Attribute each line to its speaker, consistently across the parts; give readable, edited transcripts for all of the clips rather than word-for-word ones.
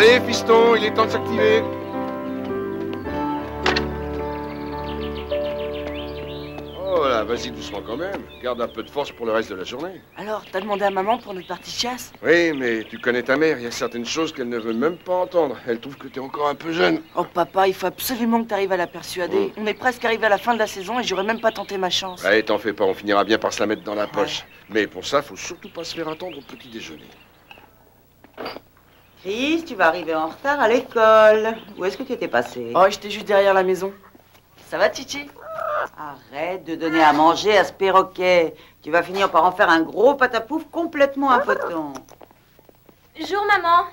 Speaker 1: Allez, fiston, il est temps de s'activer. Oh là, vas-y doucement quand même. Garde un peu de force pour le reste de la journée.
Speaker 2: Alors, t'as demandé à maman pour notre partie de chasse?
Speaker 1: Oui, mais tu connais ta mère, il y a certaines choses qu'elle ne veut même pas entendre. Elle trouve que t'es encore un peu jeune.
Speaker 2: Oh papa, il faut absolument que t'arrives à la persuader. On est presque arrivé à la fin de la saison et j'aurais même pas tenté ma chance.
Speaker 1: Allez, t'en fais pas, on finira bien par se la mettre dans la poche. Mais pour ça, faut surtout pas se faire attendre au petit déjeuner.
Speaker 3: Chris, tu vas arriver en retard à l'école. Où est-ce que tu étais passé?
Speaker 2: Oh, j'étais juste derrière la maison. Ça va, Titi?
Speaker 3: Arrête de donner à manger à ce perroquet. Tu vas finir par en faire un gros patapouf complètement impotent.
Speaker 4: Bonjour, maman.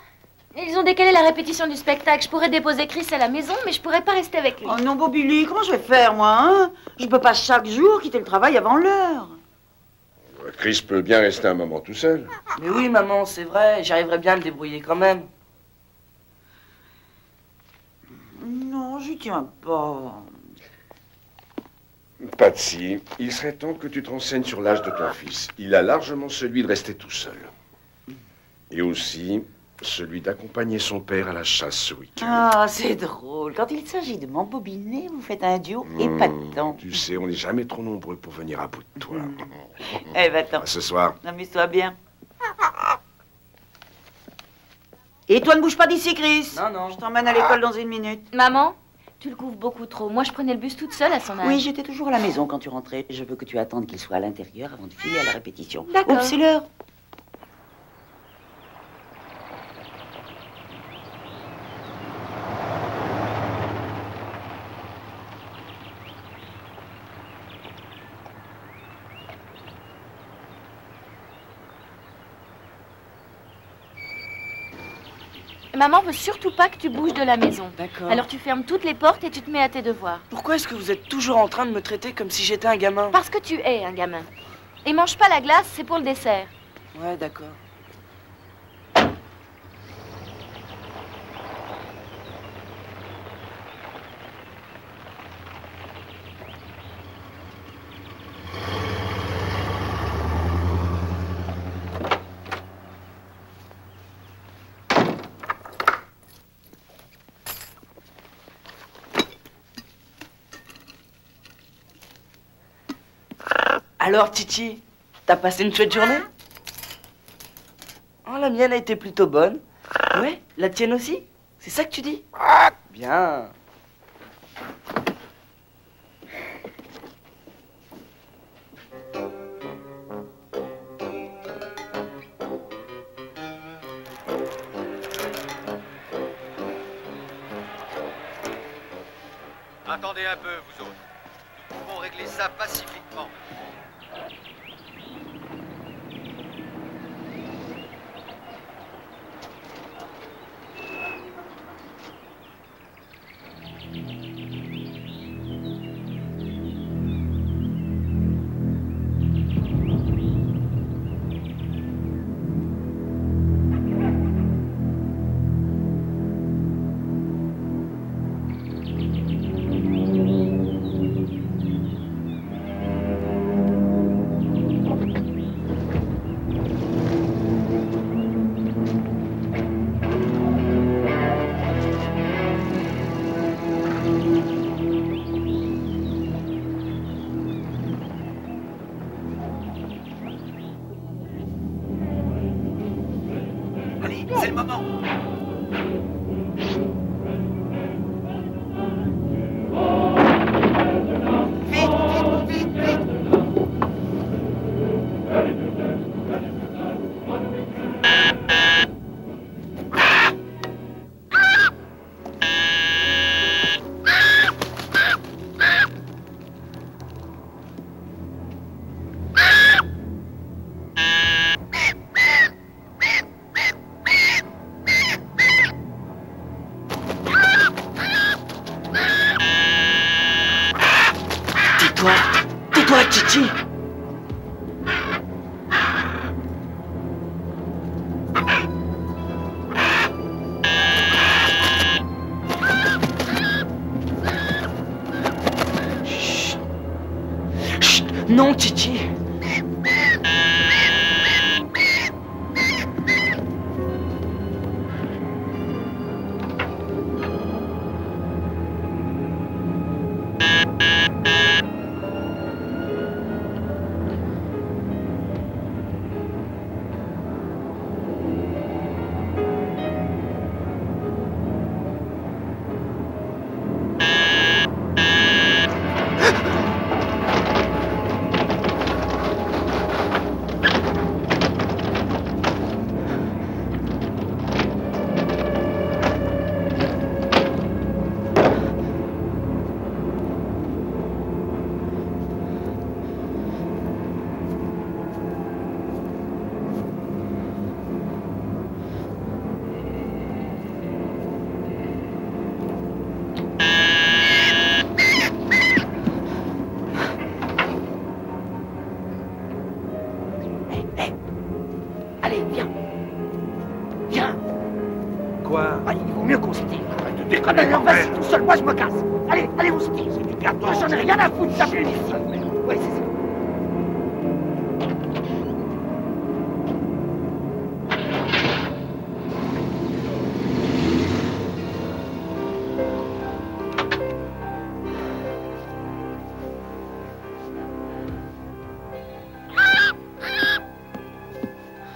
Speaker 4: Ils ont décalé la répétition du spectacle. Je pourrais déposer Chris à la maison, mais je pourrais pas rester avec lui.
Speaker 3: Oh non, Bobili, comment je vais faire, moi, hein? Je peux pas chaque jour quitter le travail avant l'heure.
Speaker 1: Chris peut bien rester un moment tout seul.
Speaker 2: Mais oui, maman, c'est vrai, j'arriverai bien à me débrouiller quand même.
Speaker 3: Non, j'y tiens pas.
Speaker 1: Patsy, il serait temps que tu te renseignes sur l'âge de ton fils. Il a largement celui de rester tout seul. Et aussi celui d'accompagner son père à la chasse ce week-end.
Speaker 3: Ah, c'est drôle. Quand il s'agit de m'embobiner, vous faites un duo épatant.
Speaker 1: Tu sais, on n'est jamais trop nombreux pour venir à bout de toi.
Speaker 3: Eh ben, attends.
Speaker 1: À ce soir.
Speaker 3: Amuse-toi bien. Et toi, ne bouge pas d'ici, Chris.
Speaker 2: Non, non.
Speaker 3: Je t'emmène à l'école dans une minute.
Speaker 4: Maman, tu le couvres beaucoup trop. Moi, je prenais le bus toute seule à son âge.
Speaker 3: Oui, j'étais toujours à la maison quand tu rentrais. Je veux que tu attendes qu'il soit à l'intérieur avant de filer à la répétition.
Speaker 4: D'accord.
Speaker 3: Oups, c'est l'heure.
Speaker 4: Maman veut surtout pas que tu bouges de la maison.
Speaker 2: D'accord.
Speaker 4: Alors tu fermes toutes les portes et tu te mets à tes devoirs.
Speaker 2: Pourquoi est-ce que vous êtes toujours en train de me traiter comme si j'étais un gamin?
Speaker 4: Parce que tu es un gamin. Et mange pas la glace, c'est pour le dessert.
Speaker 2: Ouais, d'accord. Alors, Titi, t'as passé une chouette journée? Oh, la mienne a été plutôt bonne. Ouais, la tienne aussi? C'est ça que tu dis? Bien.
Speaker 5: Attendez un peu, vous autres. Nous pouvons régler ça pacifiquement. Allez, c'est le moment. Vite, vite, vite, vite.
Speaker 2: Tais-toi. Tais-toi, Titi. Chut. Chut. Non, Titi.
Speaker 6: quoi?
Speaker 7: Ah, il vaut mieux qu'on se tire.
Speaker 6: Arrête de
Speaker 7: Ah,
Speaker 6: déconner,
Speaker 7: non, vas-y,
Speaker 6: bordel.
Speaker 7: tout seul, moi je me casse. Allez, allez, on se tire.
Speaker 6: C'est du gâteau.
Speaker 7: Moi, j'en ai rien à foutre, ça plus ici. Ouais, c'est ça.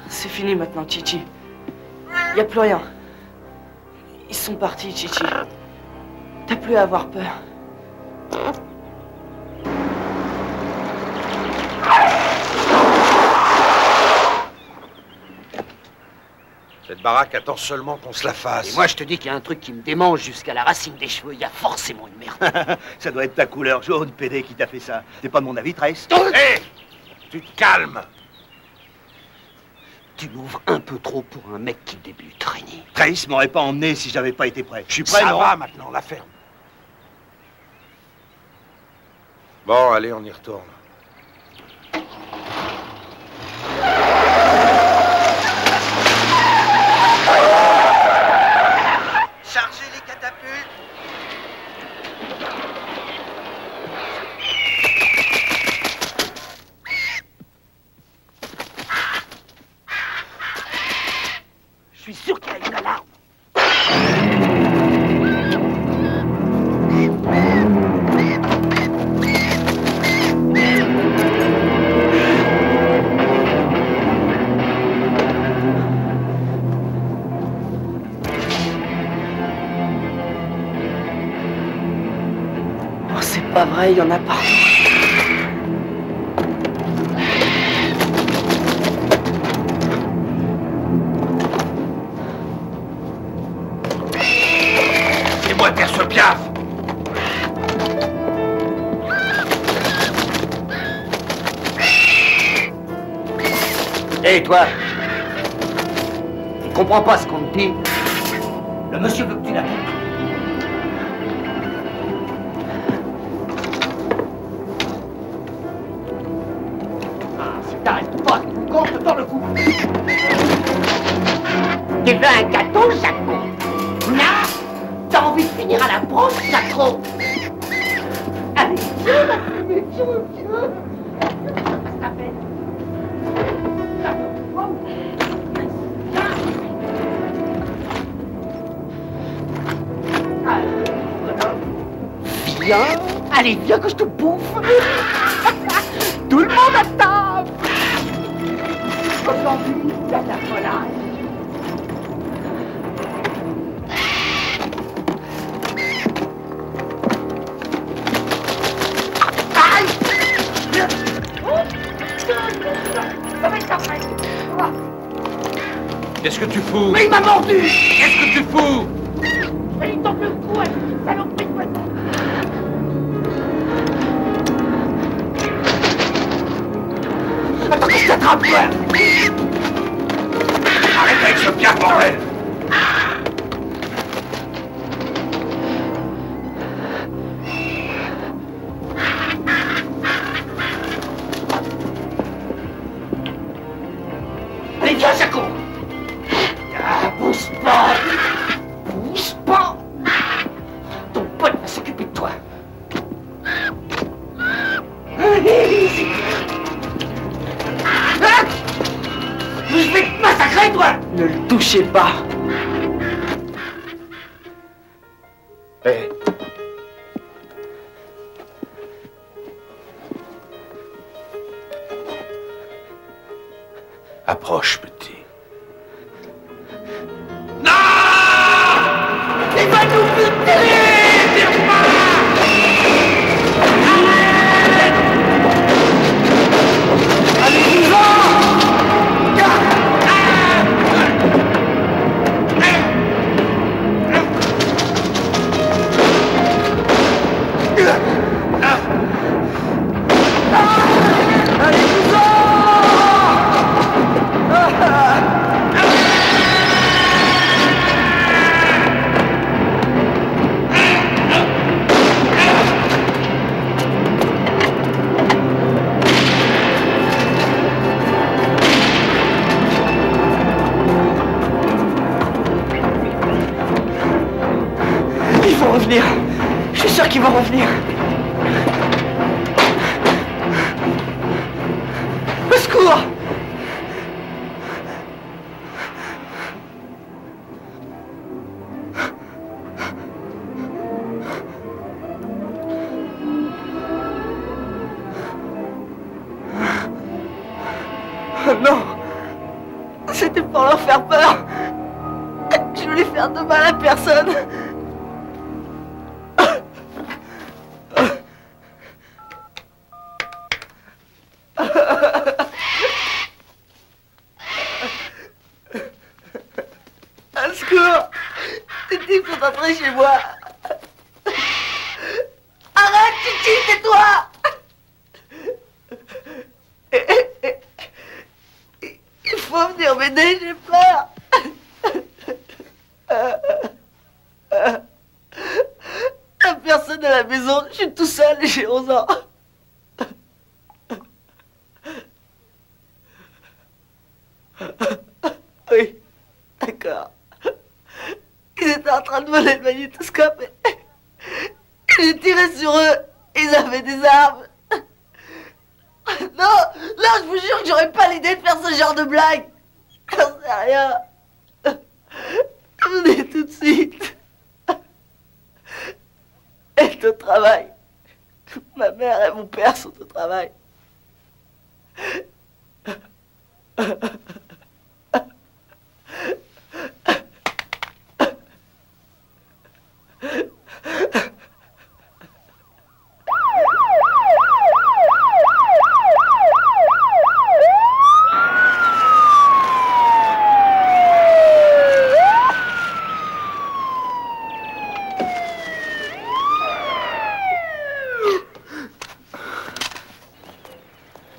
Speaker 2: C'est fini maintenant, Chichi. Y a plus rien. Ils sont partis, Chichi. T'as plus à avoir peur.
Speaker 6: Cette baraque attend seulement qu'on se la fasse.
Speaker 7: Et moi, je te dis qu'il y a un truc qui me démange jusqu'à la racine des cheveux. Il y a forcément une merde.
Speaker 8: Ça doit être ta couleur jaune, PD, qui t'a fait ça. T'es pas de mon avis, Trace?
Speaker 6: Hé! Tu te calmes!
Speaker 7: Tu m'ouvres un peu trop pour un mec qui débute, Réni.
Speaker 8: Trace m'aurait pas emmené si j'avais pas été prêt. Je suis prêt,
Speaker 6: Ça
Speaker 8: non?
Speaker 6: va maintenant, la ferme. Bon, allez, on y retourne.
Speaker 5: Chargez les catapultes.
Speaker 7: Je suis sûr qu'il y a une alarme.
Speaker 2: Oh, c'est pas vrai, il y en a partout.
Speaker 6: C'est moi, terre ce piaf!
Speaker 7: Hé, toi! Tu comprends pas ce qu'on te dit? Le monsieur veut que tu la boucles. Ah, si t'arrêtes pas, tu comptes dans le cou. Tu veux un gâteau, Jaco? Non? T'as envie de finir à la brosse, Jaco? Allez, viens, ma fumée, viens. Ça s'appelle. Viens. Allez, viens que je te bouffe. Tout le monde à table. Aujourd'hui, il y a de la volaille. Aïe! Ça va être après.
Speaker 6: Qu'est-ce que tu fous?
Speaker 7: Mais il m'a mordu!
Speaker 6: Qu'est-ce que tu fous?
Speaker 7: Mais il tombe le cou avec une saloperie de poisson. Attends que je t'attrape, toi!
Speaker 6: Arrête avec ce piaf, bordel!
Speaker 7: Allez, viens, Jaco! Ah, bouge pas! Bouge pas! Ton pote va s'occuper de toi. Allez, ah! Je vais te massacrer, toi!
Speaker 2: Ne le touchez pas.
Speaker 6: Hé! Approche, petit.
Speaker 7: Il va nous buter!
Speaker 2: revenir. Je suis sûr qu'ils vont revenir. Au secours! Non! C'était pour leur faire peur! Je voulais faire de mal à personne! Au secours! Ces types sont entrés chez moi! Arrête, Chichi, tais-toi! Il faut venir m'aider, j'ai peur! Personne à la maison, je suis tout seul et j'ai 11 ans. Oui, d'accord. Ils étaient en train de voler le magnétoscope et j'ai tiré sur eux. Ils avaient des armes. Non, non, je vous jure que j'aurais pas l'idée de faire ce genre de blague. J'en sais rien. Venez tout de suite. Elle est au travail. Ma mère et mon père sont au travail.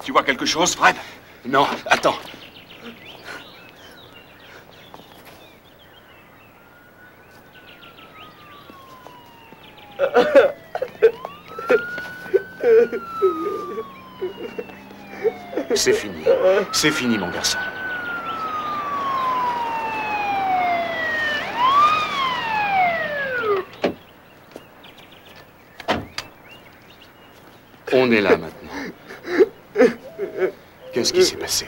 Speaker 9: Tu vois quelque chose, Fred? Non, attends. C'est fini. C'est fini, mon garçon. On est là maintenant. Qu'est-ce qui s'est passé?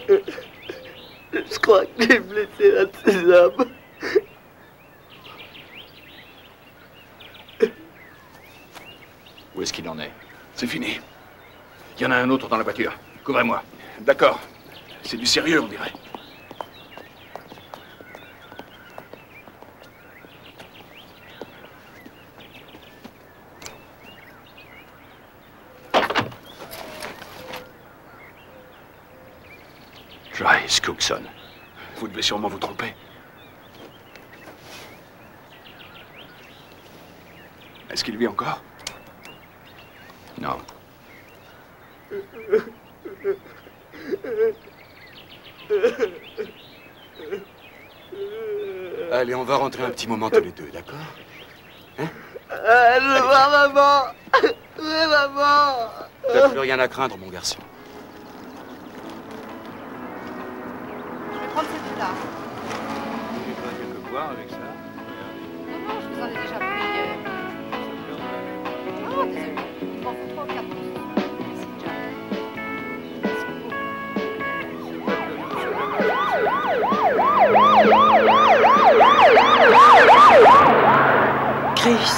Speaker 2: Je crois que j'ai blessé l'un de ces hommes.
Speaker 9: Où est-ce qu'il en est? C'est fini. Il y en a un autre dans la voiture. Couvrez-moi. D'accord. C'est du sérieux, on dirait. Joyce Cookson. Vous devez sûrement vous tromper. Est-ce qu'il vit encore? Non. Allez, on va rentrer un petit moment tous les deux, d'accord? Hein?
Speaker 2: Je veux voir maman. Je veux maman.
Speaker 9: T'as plus rien à craindre, mon garçon.
Speaker 10: Je vais prendre cette là.
Speaker 6: Vous voulez pas quelque boire avec ça?
Speaker 10: Non, non, je vous en ai déjà pris hier. Oh, désolé. Il m'en faut 3 ou 4. Merci, Jack.
Speaker 2: Chris.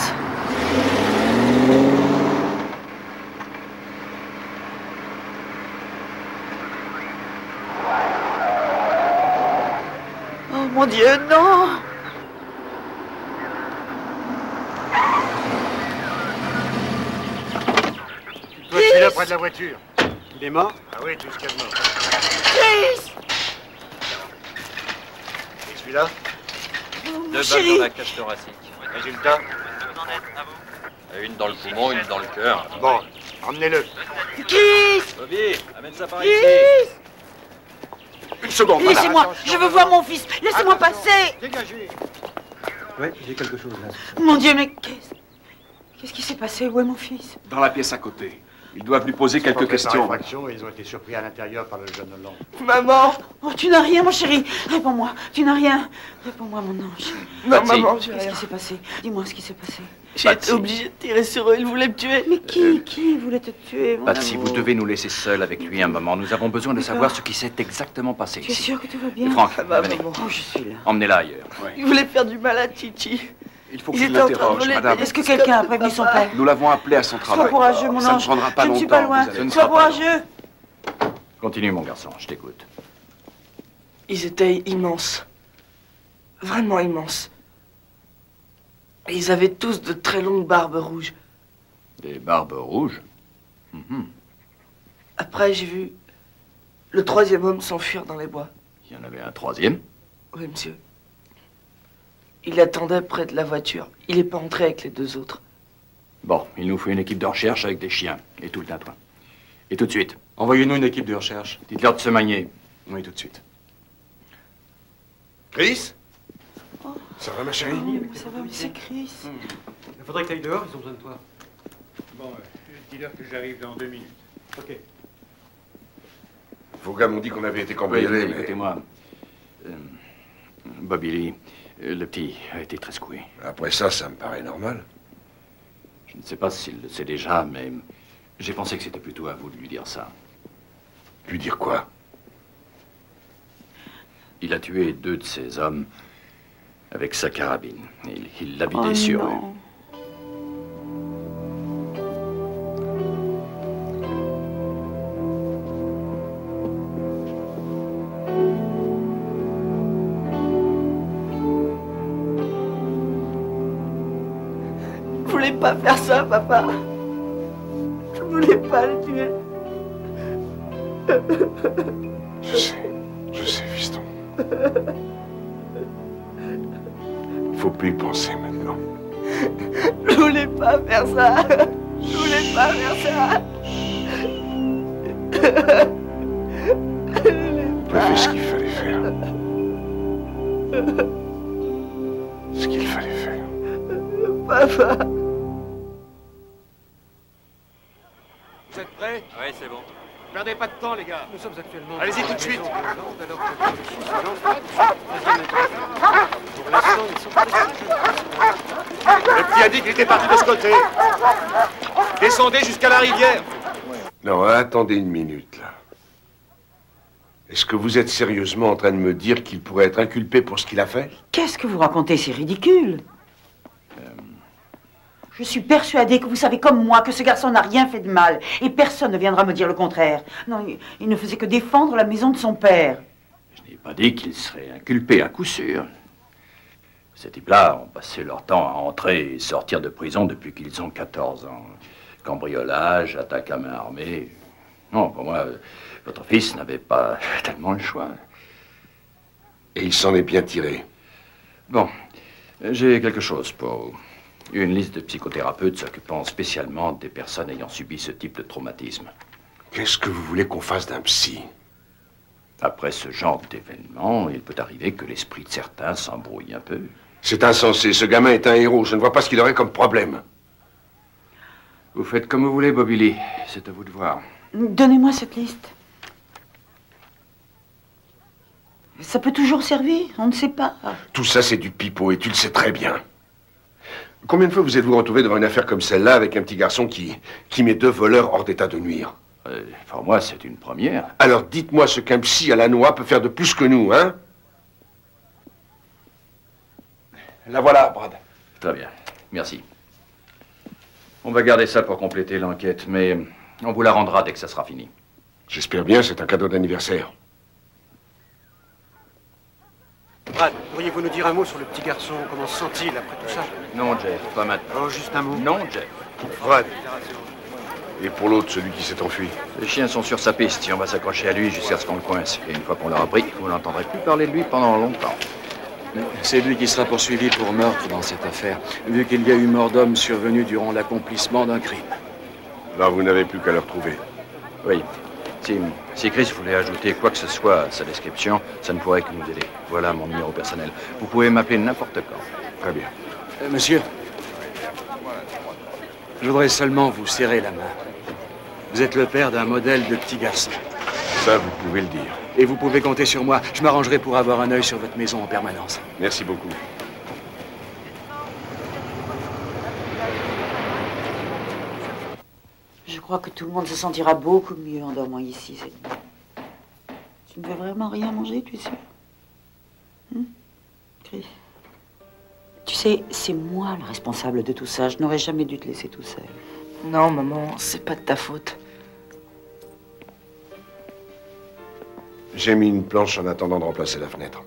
Speaker 2: Oh mon Dieu, non!
Speaker 6: Toi, tu es là près de la voiture. Il est mort? Ah oui, tout ce qu'il y a de mort.
Speaker 2: Chris!
Speaker 6: Et celui-là?
Speaker 5: Deux balles dans la cage thoracique.
Speaker 6: Résultat?
Speaker 5: Une dans le poumon, une dans le cœur.
Speaker 6: Bon, emmenez-le.
Speaker 2: Chris!
Speaker 5: Bobby, amène ça par
Speaker 2: Chris!
Speaker 5: ici.
Speaker 9: Une seconde, madame.
Speaker 2: Laissez-moi, je veux voir mon fils. Laissez-moi passer.
Speaker 6: Dégagez.
Speaker 8: Ouais, j'ai quelque chose là.
Speaker 2: Mon Dieu, mais qu'est-ce qui s'est passé? Où est mon fils?
Speaker 9: Dans la pièce à côté. Ils doivent lui poser quelques questions.
Speaker 6: Et ils ont été surpris à l'intérieur par le jeune Hollande.
Speaker 2: Maman!
Speaker 3: Oh, tu n'as rien, mon chéri. Réponds-moi. Tu n'as rien. Réponds-moi, mon ange.
Speaker 2: Non, maman, j'ai
Speaker 3: Qu'est-ce
Speaker 2: rien.
Speaker 3: qui s'est passé? Dis-moi ce qui s'est passé.
Speaker 2: J'ai été obligée de tirer sur eux, ils voulaient me tuer.
Speaker 3: Mais qui voulait te tuer, mon
Speaker 9: Patsy,
Speaker 3: amour?
Speaker 9: vous devez nous laisser seuls avec lui un moment. Nous avons besoin de savoir ce qui s'est exactement passé
Speaker 3: Tu es
Speaker 9: ici.
Speaker 3: sûr que tout va bien?
Speaker 9: Franck,
Speaker 2: Ah bah,
Speaker 9: venez.
Speaker 2: maman.
Speaker 3: Oh, je suis là.
Speaker 9: Emmenez-la ailleurs.
Speaker 2: Ils voulaient faire du mal à Titi.
Speaker 9: Il faut
Speaker 2: Ils
Speaker 9: que je
Speaker 2: étaient en train de
Speaker 9: l'interroge,
Speaker 2: voler
Speaker 9: madame.
Speaker 2: des
Speaker 3: Est-ce que quelqu'un a prévenu son père?
Speaker 9: Nous l'avons appelé à son
Speaker 3: Sois
Speaker 9: travail.
Speaker 3: courageux, mon
Speaker 9: Ça ne
Speaker 3: ange.
Speaker 9: prendra pas
Speaker 3: Je ne
Speaker 9: longtemps.
Speaker 3: suis pas loin.
Speaker 9: vous allez-
Speaker 3: Sois courageux.
Speaker 9: Continue, mon garçon, je t'écoute.
Speaker 2: Ils étaient immenses. Vraiment immenses. Et ils avaient tous de très longues barbes rouges.
Speaker 9: Des barbes rouges? Mhm.
Speaker 2: Après, j'ai vu le troisième homme s'enfuir dans les bois.
Speaker 9: Il y en avait un troisième?
Speaker 2: Oui, monsieur. Il attendait près de la voiture. Il n'est pas entré avec les deux autres.
Speaker 9: Bon, il nous faut une équipe de recherche avec des chiens et tout le tintouin. Et tout de suite.
Speaker 11: Envoyez-nous une équipe de recherche.
Speaker 9: Dites-leur de se manier.
Speaker 11: Oui, tout de suite.
Speaker 1: Chris? Ça va, ma chérie?
Speaker 3: Ça va, mais c'est Chris.
Speaker 6: Il faudrait que tu ailles dehors, ils ont besoin de toi. Bon, dis-leur que j'arrive dans 2 minutes. Ok.
Speaker 1: Vos gars m'ont dit qu'on avait été cambriolés, mais...
Speaker 9: Écoutez-moi. Bobby Lee, le petit a été très secoué.
Speaker 1: Après ça, ça me paraît normal.
Speaker 9: Je ne sais pas s'il le sait déjà, mais j'ai pensé que c'était plutôt à vous de lui dire ça.
Speaker 1: Lui dire quoi?
Speaker 9: Il a tué 2 de ses hommes avec sa carabine. Il l'a vidé
Speaker 3: Oh
Speaker 9: sur eux.
Speaker 3: non.
Speaker 2: Je voulais pas faire ça, papa. Je voulais pas le tuer.
Speaker 1: Je sais, fiston. Faut plus y penser maintenant.
Speaker 2: Je voulais pas faire ça. Je voulais pas faire ça.
Speaker 1: On a fait ce qu'il fallait faire. Ce qu'il fallait faire.
Speaker 2: Papa.
Speaker 6: Vous êtes prêts?
Speaker 5: Oui, c'est bon.
Speaker 6: Perdez pas de temps, les gars. Nous sommes actuellement...
Speaker 5: Allez-y tout de suite.
Speaker 6: Le petit a dit qu'il était parti de ce côté. Descendez jusqu'à la rivière.
Speaker 1: Non, attendez une minute, là. Est-ce que vous êtes sérieusement en train de me dire qu'il pourrait être inculpé pour ce qu'il a fait?
Speaker 3: Qu'est-ce que vous racontez? C'est ridicule. Je suis persuadée que vous savez comme moi que ce garçon n'a rien fait de mal. Et personne ne viendra me dire le contraire. Non, il ne faisait que défendre la maison de son père.
Speaker 9: Je n'ai pas dit qu'il serait inculpé à coup sûr. Ces types-là ont passé leur temps à entrer et sortir de prison depuis qu'ils ont 14 ans. Cambriolage, attaque à main armée. Non, pour moi, votre fils n'avait pas tellement le choix.
Speaker 1: Et il s'en est bien tiré.
Speaker 9: Bon, j'ai quelque chose pour vous. Une liste de psychothérapeutes s'occupant spécialement des personnes ayant subi ce type de traumatisme.
Speaker 1: Qu'est-ce que vous voulez qu'on fasse d'un psy?
Speaker 9: Après ce genre d'événement, il peut arriver que l'esprit de certains s'embrouille un peu.
Speaker 1: C'est insensé. Ce gamin est un héros. Je ne vois pas ce qu'il aurait comme problème.
Speaker 9: Vous faites comme vous voulez, Bobby Lee. C'est à vous de voir.
Speaker 3: Donnez-moi cette liste. Ça peut toujours servir, on ne sait pas.
Speaker 1: Tout ça, c'est du pipeau et tu le sais très bien. Combien de fois vous êtes-vous retrouvé devant une affaire comme celle-là avec un petit garçon qui met 2 voleurs hors d'état de nuire?
Speaker 9: Pour moi, c'est une première.
Speaker 1: Alors dites-moi ce qu'un psy à la noix peut faire de plus que nous, hein? La voilà, Brad.
Speaker 9: Très bien. Merci. On va garder ça pour compléter l'enquête, mais on vous la rendra dès que ça sera fini.
Speaker 1: J'espère bien, c'est un cadeau d'anniversaire.
Speaker 6: Brad, pourriez-vous nous dire un mot sur le petit garçon? Comment se sent-il après tout ça?
Speaker 9: Non, Jeff, pas maintenant.
Speaker 6: Oh, juste un mot.
Speaker 9: Non, Jeff.
Speaker 1: Brad. Et pour l'autre, celui qui s'est enfui?
Speaker 9: Les chiens sont sur sa piste et on va s'accrocher à lui jusqu'à ce qu'on le coince. Et une fois qu'on l'aura pris, vous n'entendrez plus parler de lui pendant longtemps.
Speaker 11: C'est lui qui sera poursuivi pour meurtre dans cette affaire, vu qu'il y a eu mort d'homme survenue durant l'accomplissement d'un crime.
Speaker 1: Là, vous n'avez plus qu'à le retrouver.
Speaker 9: Oui. Si Chris voulait ajouter quoi que ce soit à sa description, ça ne pourrait que nous aider. Voilà mon numéro personnel. Vous pouvez m'appeler n'importe quand.
Speaker 1: Très bien.
Speaker 11: Monsieur, je voudrais seulement vous serrer la main. Vous êtes le père d'un modèle de petit garçon.
Speaker 1: Ça, vous pouvez le dire.
Speaker 11: Et vous pouvez compter sur moi. Je m'arrangerai pour avoir un œil sur votre maison en permanence.
Speaker 1: Merci beaucoup.
Speaker 3: Je crois que tout le monde se sentira beaucoup mieux en dormant ici cette nuit. Tu ne veux vraiment rien manger, tu es sûr? Chris? Tu sais, c'est moi le responsable de tout ça. Je n'aurais jamais dû te laisser tout seul.
Speaker 2: Non, maman, c'est pas de ta faute.
Speaker 1: J'ai mis une planche en attendant de remplacer la fenêtre.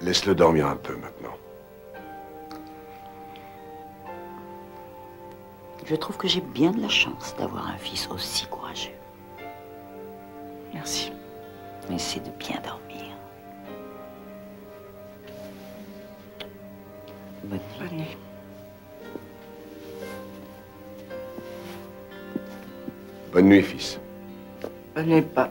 Speaker 1: Laisse-le dormir un peu maintenant.
Speaker 3: Je trouve que j'ai bien de la chance d'avoir un fils aussi courageux.
Speaker 2: Merci.
Speaker 3: Essaie de bien dormir. Bonne nuit.
Speaker 2: Bonne nuit.
Speaker 1: Bonne nuit, fils.
Speaker 2: Bonne nuit, papa.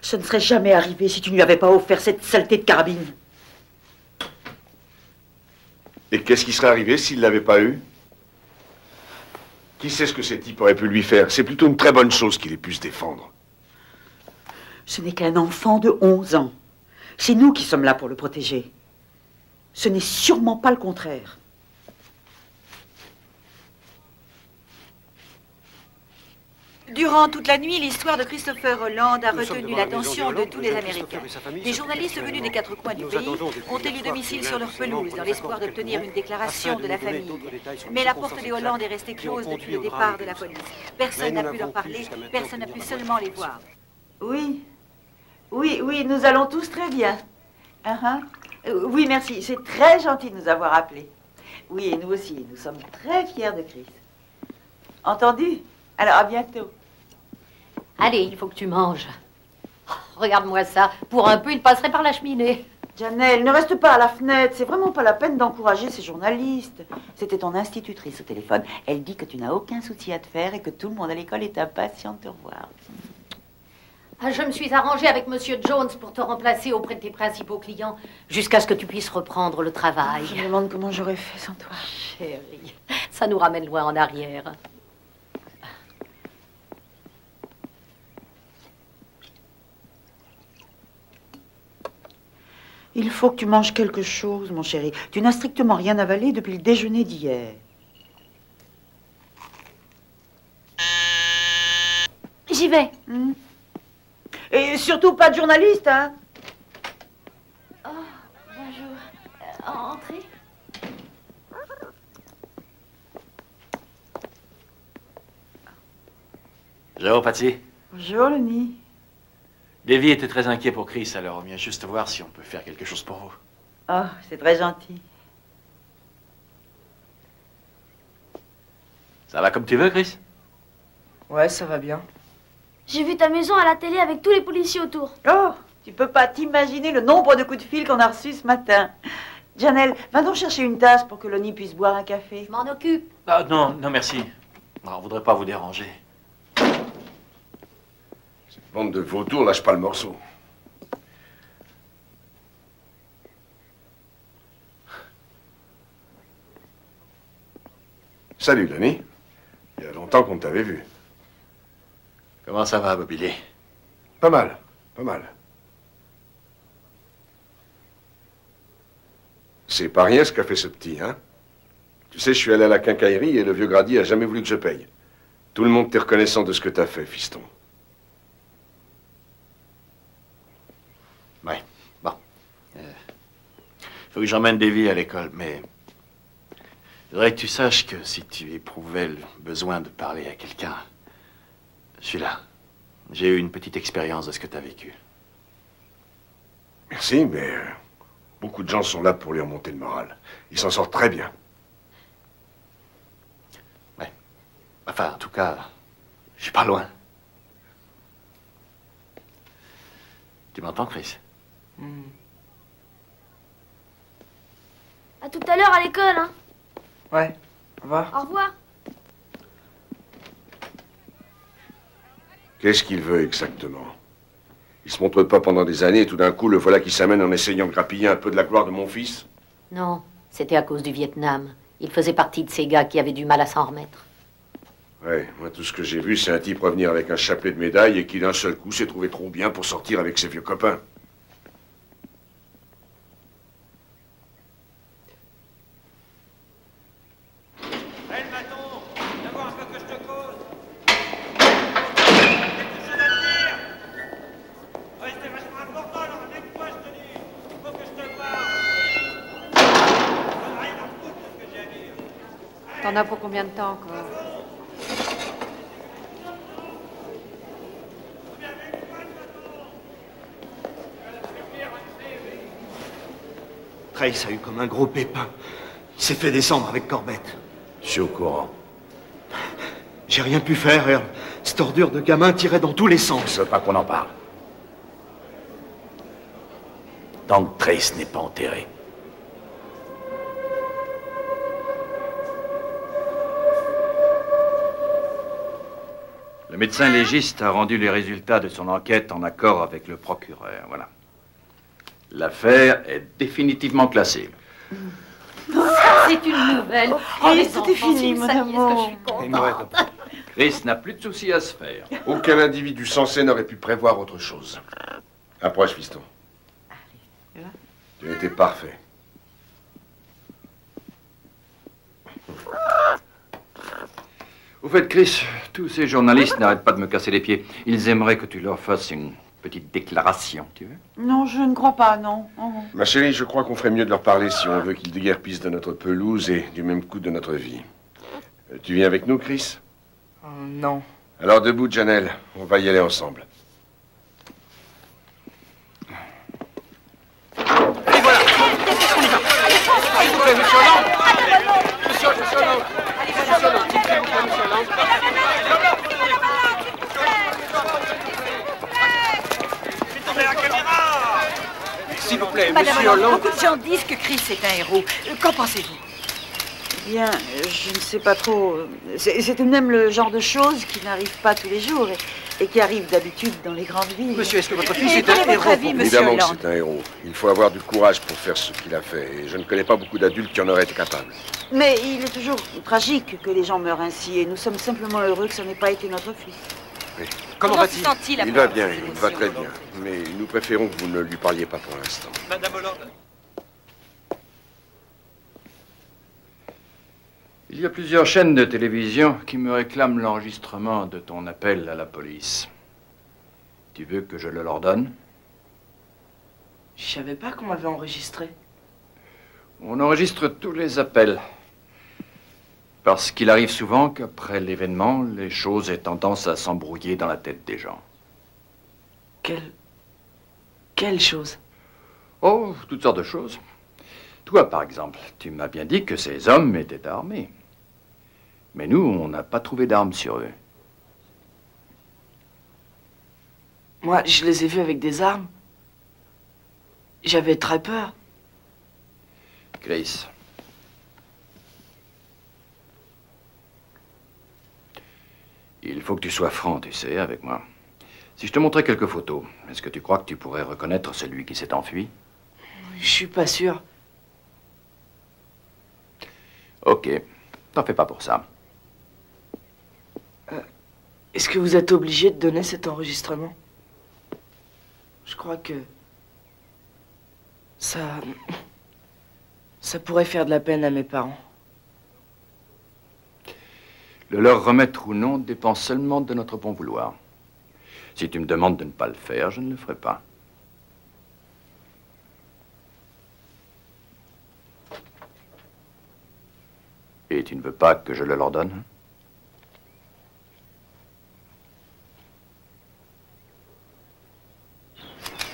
Speaker 3: Ce ne serait jamais arrivé si tu ne lui avais pas offert cette saleté de carabine.
Speaker 1: Et qu'est-ce qui serait arrivé s'il ne l'avait pas eu? Qui sait ce que ces types auraient pu lui faire? C'est plutôt une très bonne chose qu'il ait pu se défendre.
Speaker 3: Ce n'est qu'un enfant de 11 ans. C'est nous qui sommes là pour le protéger. Ce n'est sûrement pas le contraire.
Speaker 12: Durant toute la nuit, l'histoire de Christopher Holland a retenu l'attention de tous les Américains. Des journalistes venus des quatre coins du pays ont élu domicile sur leur pelouse dans l'espoir d'obtenir une déclaration de la famille. Mais la porte des Holland est restée close depuis le départ de la police. Personne n'a pu leur parler, personne n'a pu seulement les voir.
Speaker 3: Oui, nous allons tous très bien. Oui, merci, c'est très gentil de nous avoir appelés. Oui, et nous aussi, nous sommes très fiers de Chris. Entendu? Alors, à bientôt.
Speaker 13: Allez, il faut que tu manges. Oh, regarde-moi ça. Pour un peu, il passerait par la cheminée.
Speaker 3: Janelle, ne reste pas à la fenêtre. C'est vraiment pas la peine d'encourager ces journalistes. C'était ton institutrice au téléphone. Elle dit que tu n'as aucun souci à te faire et que tout le monde à l'école est impatient de te revoir.
Speaker 13: Ah, je me suis arrangée avec Monsieur Jones pour te remplacer auprès de tes principaux clients jusqu'à ce que tu puisses reprendre le travail.
Speaker 3: Je me demande comment j'aurais fait sans toi.
Speaker 13: Chérie, ça nous ramène loin en arrière.
Speaker 3: Il faut que tu manges quelque chose, mon chéri. Tu n'as strictement rien avalé depuis le déjeuner d'hier.
Speaker 4: J'y vais.
Speaker 3: Et surtout pas de journaliste, hein?
Speaker 4: Oh, bonjour. Entrez.
Speaker 14: Bonjour, Patsy.
Speaker 3: Bonjour, Lenny.
Speaker 14: Davy était très inquiet pour Chris, alors on vient juste voir si on peut faire quelque chose pour vous.
Speaker 3: Oh, c'est très gentil.
Speaker 14: Ça va comme tu veux, Chris?
Speaker 2: Ouais, ça va bien.
Speaker 4: J'ai vu ta maison à la télé avec tous les policiers autour.
Speaker 3: Oh, tu peux pas t'imaginer le nombre de coups de fil qu'on a reçus ce matin. Janelle, va donc chercher une tasse pour que Lonnie puisse boire un café.
Speaker 13: Je m'en occupe.
Speaker 14: Ah, non, merci. Non, on voudrait pas vous déranger.
Speaker 1: Bande de vautours, lâche pas le morceau. Salut, Lenny. Il y a longtemps qu'on ne t'avait vu.
Speaker 14: Comment ça va, Bobby Lee?
Speaker 1: Pas mal, pas mal. C'est pas rien ce qu'a fait ce petit, hein? Tu sais, je suis allé à la quincaillerie et le vieux Grady a jamais voulu que je paye. Tout le monde t'est reconnaissant de ce que t'as fait, fiston.
Speaker 14: Ouais, bon. Faut que j'emmène Davy à l'école, mais... Je voudrais que tu saches que si tu éprouvais le besoin de parler à quelqu'un, je suis là. J'ai eu une petite expérience de ce que tu as vécu.
Speaker 1: Merci, mais beaucoup de gens sont là pour lui remonter le moral. Il s'en sort très bien.
Speaker 14: Ouais. Enfin, en tout cas, je suis pas loin. Tu m'entends, Chris?
Speaker 15: À tout à l'heure à l'école, hein.
Speaker 2: Ouais, au revoir.
Speaker 15: Au revoir.
Speaker 1: Qu'est-ce qu'il veut exactement? Il se montre pas pendant des années et tout d'un coup, le voilà qui s'amène en essayant de grappiller un peu de la gloire de mon fils?
Speaker 13: Non, c'était à cause du Vietnam. Il faisait partie de ces gars qui avaient du mal à s'en remettre.
Speaker 1: Ouais, moi tout ce que j'ai vu, c'est un type revenir avec un chapelet de médailles et qui d'un seul coup s'est trouvé trop bien pour sortir avec ses vieux copains.
Speaker 10: T'en as pour combien de temps encore?
Speaker 8: Trace a eu comme un gros pépin. Il s'est fait descendre avec Corbett.
Speaker 9: Je suis au courant.
Speaker 8: J'ai rien pu faire, Earl. Cette ordure de gamin tirait dans tous les sens.
Speaker 9: Je veux pas qu'on en parle. Tant que Trace n'est pas enterré. Le médecin légiste a rendu les résultats de son enquête en accord avec le procureur. Voilà. L'affaire est définitivement classée.
Speaker 13: C'est une nouvelle.
Speaker 3: Et c'était fini, mon amour.
Speaker 9: Chris n'a plus de soucis à se faire.
Speaker 1: Aucun individu sensé n'aurait pu prévoir autre chose. Approche, fiston. Tu étais parfait.
Speaker 9: Au fait, Chris, tous ces journalistes n'arrêtent pas de me casser les pieds. Ils aimeraient que tu leur fasses une petite déclaration, tu veux?
Speaker 3: Non, je ne crois pas, non. Oh.
Speaker 1: Ma chérie, je crois qu'on ferait mieux de leur parler si on veut qu'ils déguerpissent de notre pelouse et du même coup de notre vie. Tu viens avec nous, Chris?
Speaker 2: Non.
Speaker 1: Alors debout, Janelle. On va y aller ensemble.
Speaker 6: Et voilà. S'il vous plaît, monsieur Hollande. Monsieur Hollande. Monsieur Hollande, s'il vous plaît, monsieur Hollande. Tournez la caméra. S'il vous plaît,
Speaker 12: Madame
Speaker 6: monsieur
Speaker 12: Hollande,
Speaker 6: Hollande.
Speaker 12: beaucoup de gens disent que Chris est un héros. Qu'en pensez-vous?
Speaker 3: Eh bien, je ne sais pas trop. C'est tout de même le genre de choses qui n'arrivent pas tous les jours et qui arrivent d'habitude dans les grandes villes.
Speaker 6: Monsieur, est-ce que votre fils
Speaker 12: Et
Speaker 6: est
Speaker 12: quel est
Speaker 6: un
Speaker 12: votre
Speaker 6: héros?
Speaker 12: avis, monsieur
Speaker 1: Évidemment que
Speaker 12: Hollande?
Speaker 1: c'est un héros. Il faut avoir du courage pour faire ce qu'il a fait. Et je ne connais pas beaucoup d'adultes qui en auraient été capables.
Speaker 3: Mais il est toujours tragique que les gens meurent ainsi et nous sommes simplement heureux que ce n'ait pas été notre fils.
Speaker 1: Oui.
Speaker 6: Comment va-t-il?
Speaker 12: se sent-il
Speaker 1: Il va bien, il va très bien. Mais nous préférons que vous ne lui parliez pas pour l'instant.
Speaker 6: Madame Hollande.
Speaker 9: Il y a plusieurs chaînes de télévision qui me réclament l'enregistrement de ton appel à la police. Tu veux que je le leur donne?
Speaker 2: Je savais pas qu'on m'avait enregistré.
Speaker 9: On enregistre tous les appels. Parce qu'il arrive souvent qu'après l'événement, les choses aient tendance à s'embrouiller dans la tête des gens.
Speaker 2: Quelle chose?
Speaker 9: Oh, toutes sortes de choses. Toi, par exemple, tu m'as bien dit que ces hommes étaient armés. Mais nous, on n'a pas trouvé d'armes sur eux.
Speaker 2: Moi, je les ai vus avec des armes. J'avais très peur.
Speaker 9: Chris. Il faut que tu sois franc, tu sais, avec moi. Si je te montrais quelques photos, est-ce que tu crois que tu pourrais reconnaître celui qui s'est enfui?
Speaker 2: Je suis pas sûr.
Speaker 9: Ok, t'en fais pas pour ça.
Speaker 2: Est-ce que vous êtes obligé de donner cet enregistrement? Je crois que... Ça pourrait faire de la peine à mes parents.
Speaker 9: Le leur remettre ou non dépend seulement de notre bon vouloir. Si tu me demandes de ne pas le faire, je ne le ferai pas. Et tu ne veux pas que je le leur donne?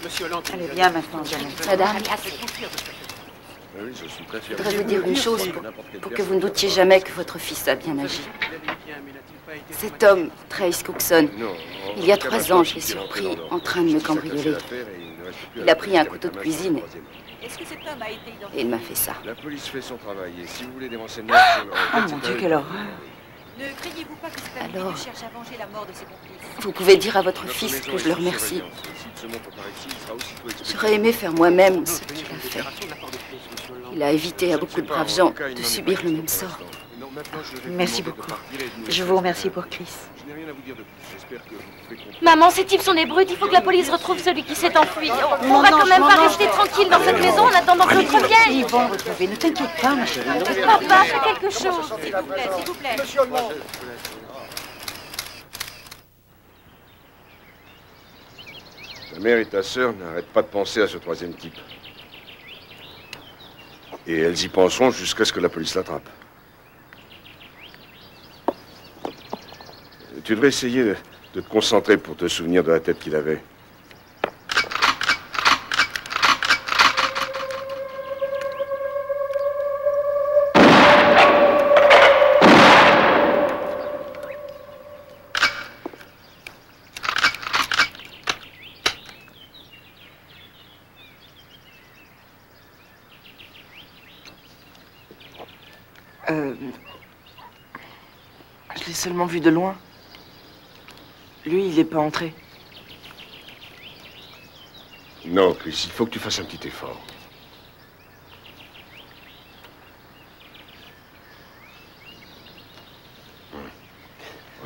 Speaker 6: Monsieur Hollande,
Speaker 3: Allez, viens maintenant, Janet.
Speaker 15: Madame,
Speaker 1: Oui, je suis très
Speaker 15: je
Speaker 1: fier.
Speaker 15: voudrais vous dire une chose pour que vous ne doutiez jamais que votre fils a bien agi. Cet homme, Trace Cookson, il y a 3 ans, je l'ai surpris en train de me cambrioler. Il a pris un couteau de cuisine
Speaker 12: Est-ce que cet homme a été identifié?
Speaker 15: et il m'a fait ça.
Speaker 1: La police fait son travail et si vous voulez des renseignements sur...
Speaker 3: Oh mon Dieu, quelle horreur.
Speaker 12: Ne craignez-vous pas que cet
Speaker 15: Alors,
Speaker 12: individu cherche à venger la mort de ses complices?
Speaker 15: Vous pouvez dire à votre fils que je le remercie. J'aurais aimé faire moi-même ce qu'il a fait. Il a évité à beaucoup de braves gens de subir le même sort.
Speaker 3: Merci beaucoup. Je vous remercie pour Chris.
Speaker 4: Maman, ces types sont des brutes. Il faut que la police retrouve celui qui s'est enfui. On
Speaker 3: Non,
Speaker 4: va
Speaker 3: non,
Speaker 4: quand même
Speaker 3: non,
Speaker 4: pas
Speaker 3: non,
Speaker 4: rester tranquille dans cette maison en attendant que l'autre vienne.
Speaker 3: Ils vont le retrouver. Ne t'inquiète pas, ma chérie.
Speaker 4: Papa, fais quelque chose.
Speaker 12: S'il vous plaît, s'il vous plaît.
Speaker 6: Monsieur Hollande.
Speaker 1: Ta mère et ta sœur n'arrêtent pas de penser à ce 3e type. Et elles y penseront jusqu'à ce que la police l'attrape. Tu devrais essayer de te concentrer pour te souvenir de la tête qu'il avait.
Speaker 2: Je l'ai seulement vu de loin. Lui, il n'est pas entré.
Speaker 1: Non, Chris, il faut que tu fasses un petit effort.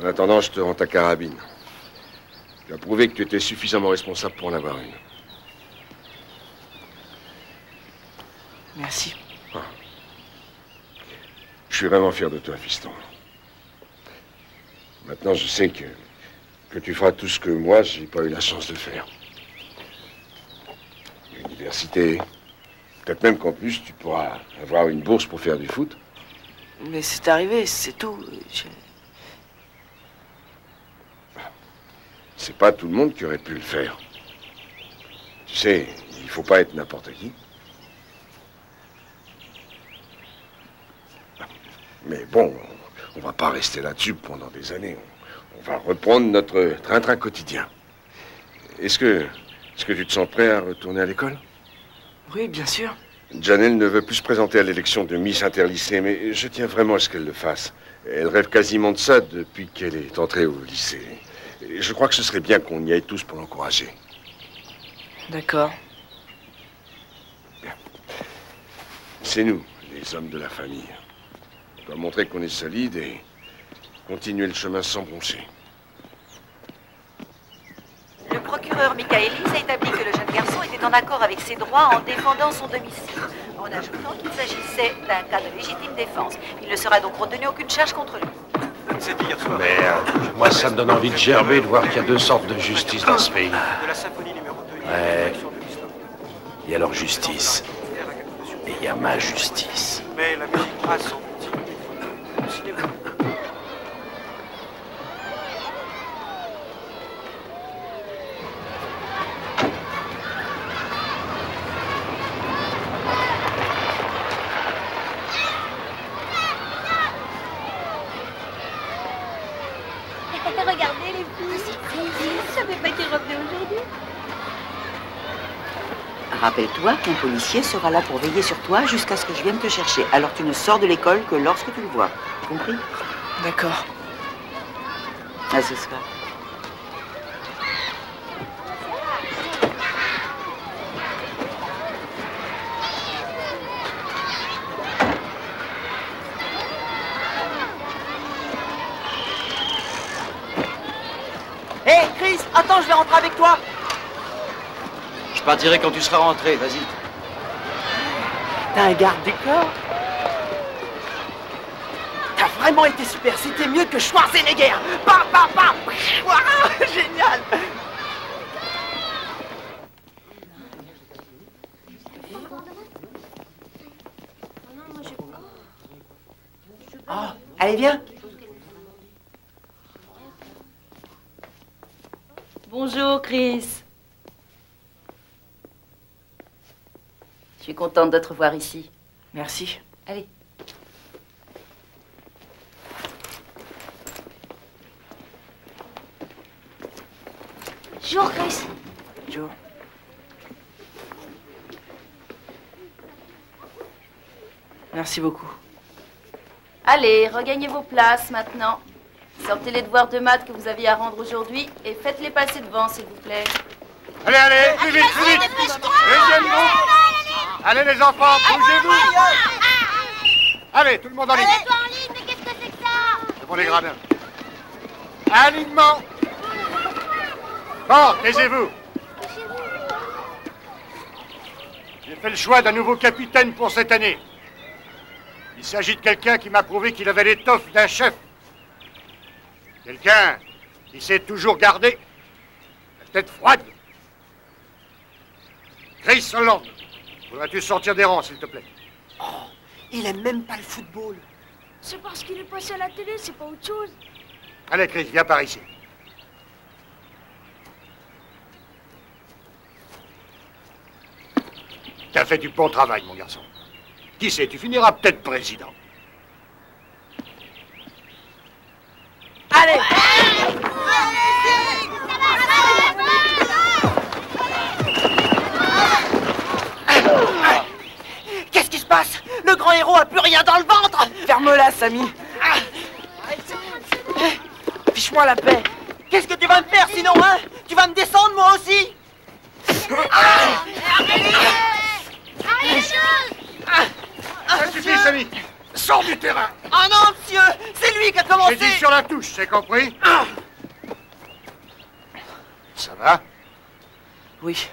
Speaker 1: En attendant, je te rends ta carabine. Tu as prouvé que tu étais suffisamment responsable pour en avoir une.
Speaker 2: Merci.
Speaker 1: Je suis vraiment fier de toi, fiston. Maintenant, je sais que tu feras tout ce que moi, j'ai pas eu la chance de faire. L'université. Peut-être même qu'en plus, tu pourras avoir une bourse pour faire du foot.
Speaker 2: Mais c'est arrivé, c'est tout.
Speaker 1: C'est pas tout le monde qui aurait pu le faire. Tu sais, il faut pas être n'importe qui. Mais bon, on va pas rester là-dessus pendant des années. On va reprendre notre train-train quotidien. Est-ce que tu te sens prêt à retourner à l'école?
Speaker 2: Oui, bien sûr.
Speaker 1: Janelle ne veut plus se présenter à l'élection de Miss Interlycée, mais je tiens vraiment à ce qu'elle le fasse. Elle rêve quasiment de ça depuis qu'elle est entrée au lycée. Et je crois que ce serait bien qu'on y aille tous pour l'encourager.
Speaker 2: D'accord.
Speaker 1: C'est nous, les hommes de la famille. On doit montrer qu'on est solide et continuer le chemin sans broncher.
Speaker 12: Le procureur Michaelis a établi que le jeune garçon était en accord avec ses droits en défendant son domicile, en ajoutant qu'il s'agissait d'un cas de légitime défense. Il ne sera donc retenu aucune charge contre lui.
Speaker 16: Merde, moi ça me donne envie de gerber de voir qu'il y a 2 sortes de justice dans ce pays. Ouais, il y a leur justice, et il y a ma justice.
Speaker 6: Mais la musique passe son petit. Le cinéma.
Speaker 4: Regardez les filles. Je savais pas qu'ils revenaient aujourd'hui.
Speaker 3: Rappelle-toi qu'un policier sera là pour veiller sur toi jusqu'à ce que je vienne te chercher. Alors tu ne sors de l'école que lorsque tu le vois. Compris?
Speaker 2: D'accord.
Speaker 3: À ce soir.
Speaker 2: Hé, Chris, attends, je vais rentrer avec toi.
Speaker 11: Je partirai quand tu seras rentré, vas-y.
Speaker 2: T'as un garde du corps? T'as
Speaker 17: vraiment été super. C'était mieux que Schwarzenegger. Bam, bam, bam. Ouah, génial. Oh, allez, viens.
Speaker 15: Bonjour, Chris. Je suis contente de te revoir ici.
Speaker 17: Merci.
Speaker 15: Allez.
Speaker 4: Bonjour, Chris.
Speaker 17: Bonjour. Merci beaucoup.
Speaker 15: Allez, regagnez vos places maintenant. Sortez les devoirs de maths que vous aviez à rendre aujourd'hui et faites-les passer devant, s'il vous plaît.
Speaker 6: Allez, allez, plus vite, plus vite. Deuxième groupe. Allez, les enfants, bougez-vous. Allez, tout le monde en ligne.
Speaker 4: Allez-toi en ligne, mais qu'est-ce que c'est que ça?
Speaker 6: C'est pour les gradins. Alignement. Bon, taisez-vous. J'ai fait le choix d'un nouveau capitaine pour cette année. Il s'agit de quelqu'un qui m'a prouvé qu'il avait l'étoffe d'un chef. Quelqu'un qui sait toujours garder la tête froide. Chris Holland, voudrais-tu sortir des rangs, s'il te plaît?
Speaker 17: Oh, il aime même pas le football.
Speaker 4: C'est parce qu'il est passé à la télé, c'est pas autre chose.
Speaker 6: Allez, Chris, viens par ici. Tu as fait du bon travail, mon garçon. Qui sait, tu finiras peut-être président.
Speaker 17: Allez! Qu'est-ce qui se passe? Le grand héros a plus rien dans le ventre! Ferme-la, Samy. Fiche-moi la paix. Qu'est-ce que tu vas me faire sinon, hein? Tu vas me descendre, moi aussi?
Speaker 6: Ça suffit, Samy. Sors du terrain.
Speaker 17: Ah non, monsieur! C'est lui qui a commencé!
Speaker 6: J'ai dit sur la touche, c'est compris? Ça va?
Speaker 17: Oui.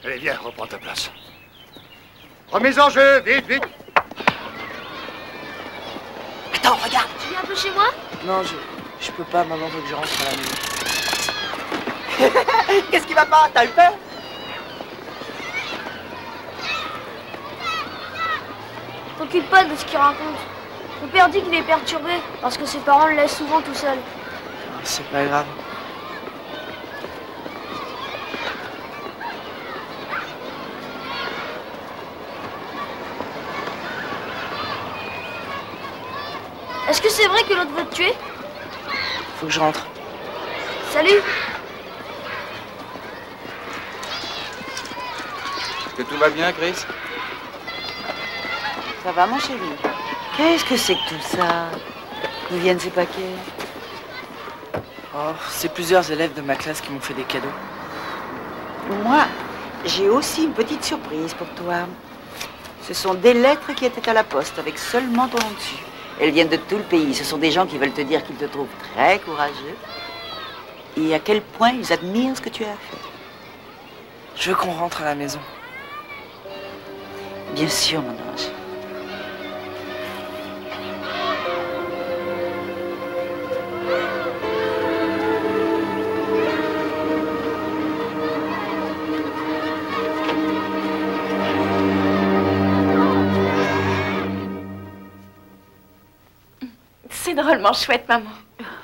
Speaker 6: Allez, viens, reprends ta place. Remets en jeu, vite, vite.
Speaker 17: Attends, regarde!
Speaker 4: Tu viens un peu chez moi?
Speaker 17: Non, je peux pas, maman veut que je rentre à la maison. Qu'est-ce qui va pas? T'as eu peur?
Speaker 4: T'occupe pas de ce qu'il raconte. Mon père dit qu'il est perturbé parce que ses parents le laissent souvent tout seul.
Speaker 17: C'est pas grave.
Speaker 4: Est-ce que c'est vrai que l'autre veut te tuer?
Speaker 17: Faut que je rentre.
Speaker 4: Salut.
Speaker 18: Est-ce que tout va bien, Chris?
Speaker 3: Ça va, mon chéri? Qu'est-ce que c'est que tout ça? D'où viennent ces paquets?
Speaker 17: Oh, c'est plusieurs élèves de ma classe qui m'ont fait des cadeaux.
Speaker 3: Moi, j'ai aussi une petite surprise pour toi. Ce sont des lettres qui étaient à la poste avec seulement ton nom dessus. Elles viennent de tout le pays. Ce sont des gens qui veulent te dire qu'ils te trouvent très courageux et à quel point ils admirent ce que tu as fait.
Speaker 17: Je veux qu'on rentre à la maison.
Speaker 3: Bien sûr, mon ange.
Speaker 15: C'est drôlement chouette, maman.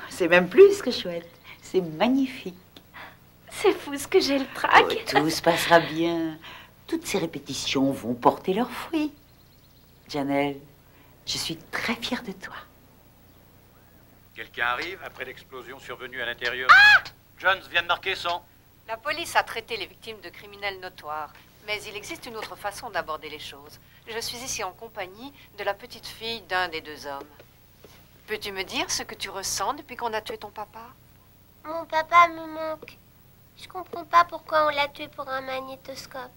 Speaker 3: C'est même plus que chouette. C'est magnifique.
Speaker 15: C'est fou ce que j'ai le trac.
Speaker 3: Oh, tout se passera bien. Toutes ces répétitions vont porter leurs fruits. Janelle, je suis très fière de toi.
Speaker 5: Quelqu'un arrive après l'explosion survenue à l'intérieur. Jones vient de marquer son...
Speaker 10: La police a traité les victimes de criminels notoires, mais il existe une autre façon d'aborder les choses. Je suis ici en compagnie de la petite fille d'un des deux hommes. Peux-tu me dire ce que tu ressens depuis qu'on a tué ton papa?
Speaker 19: Mon papa me manque. Je comprends pas pourquoi on l'a tué pour un magnétoscope.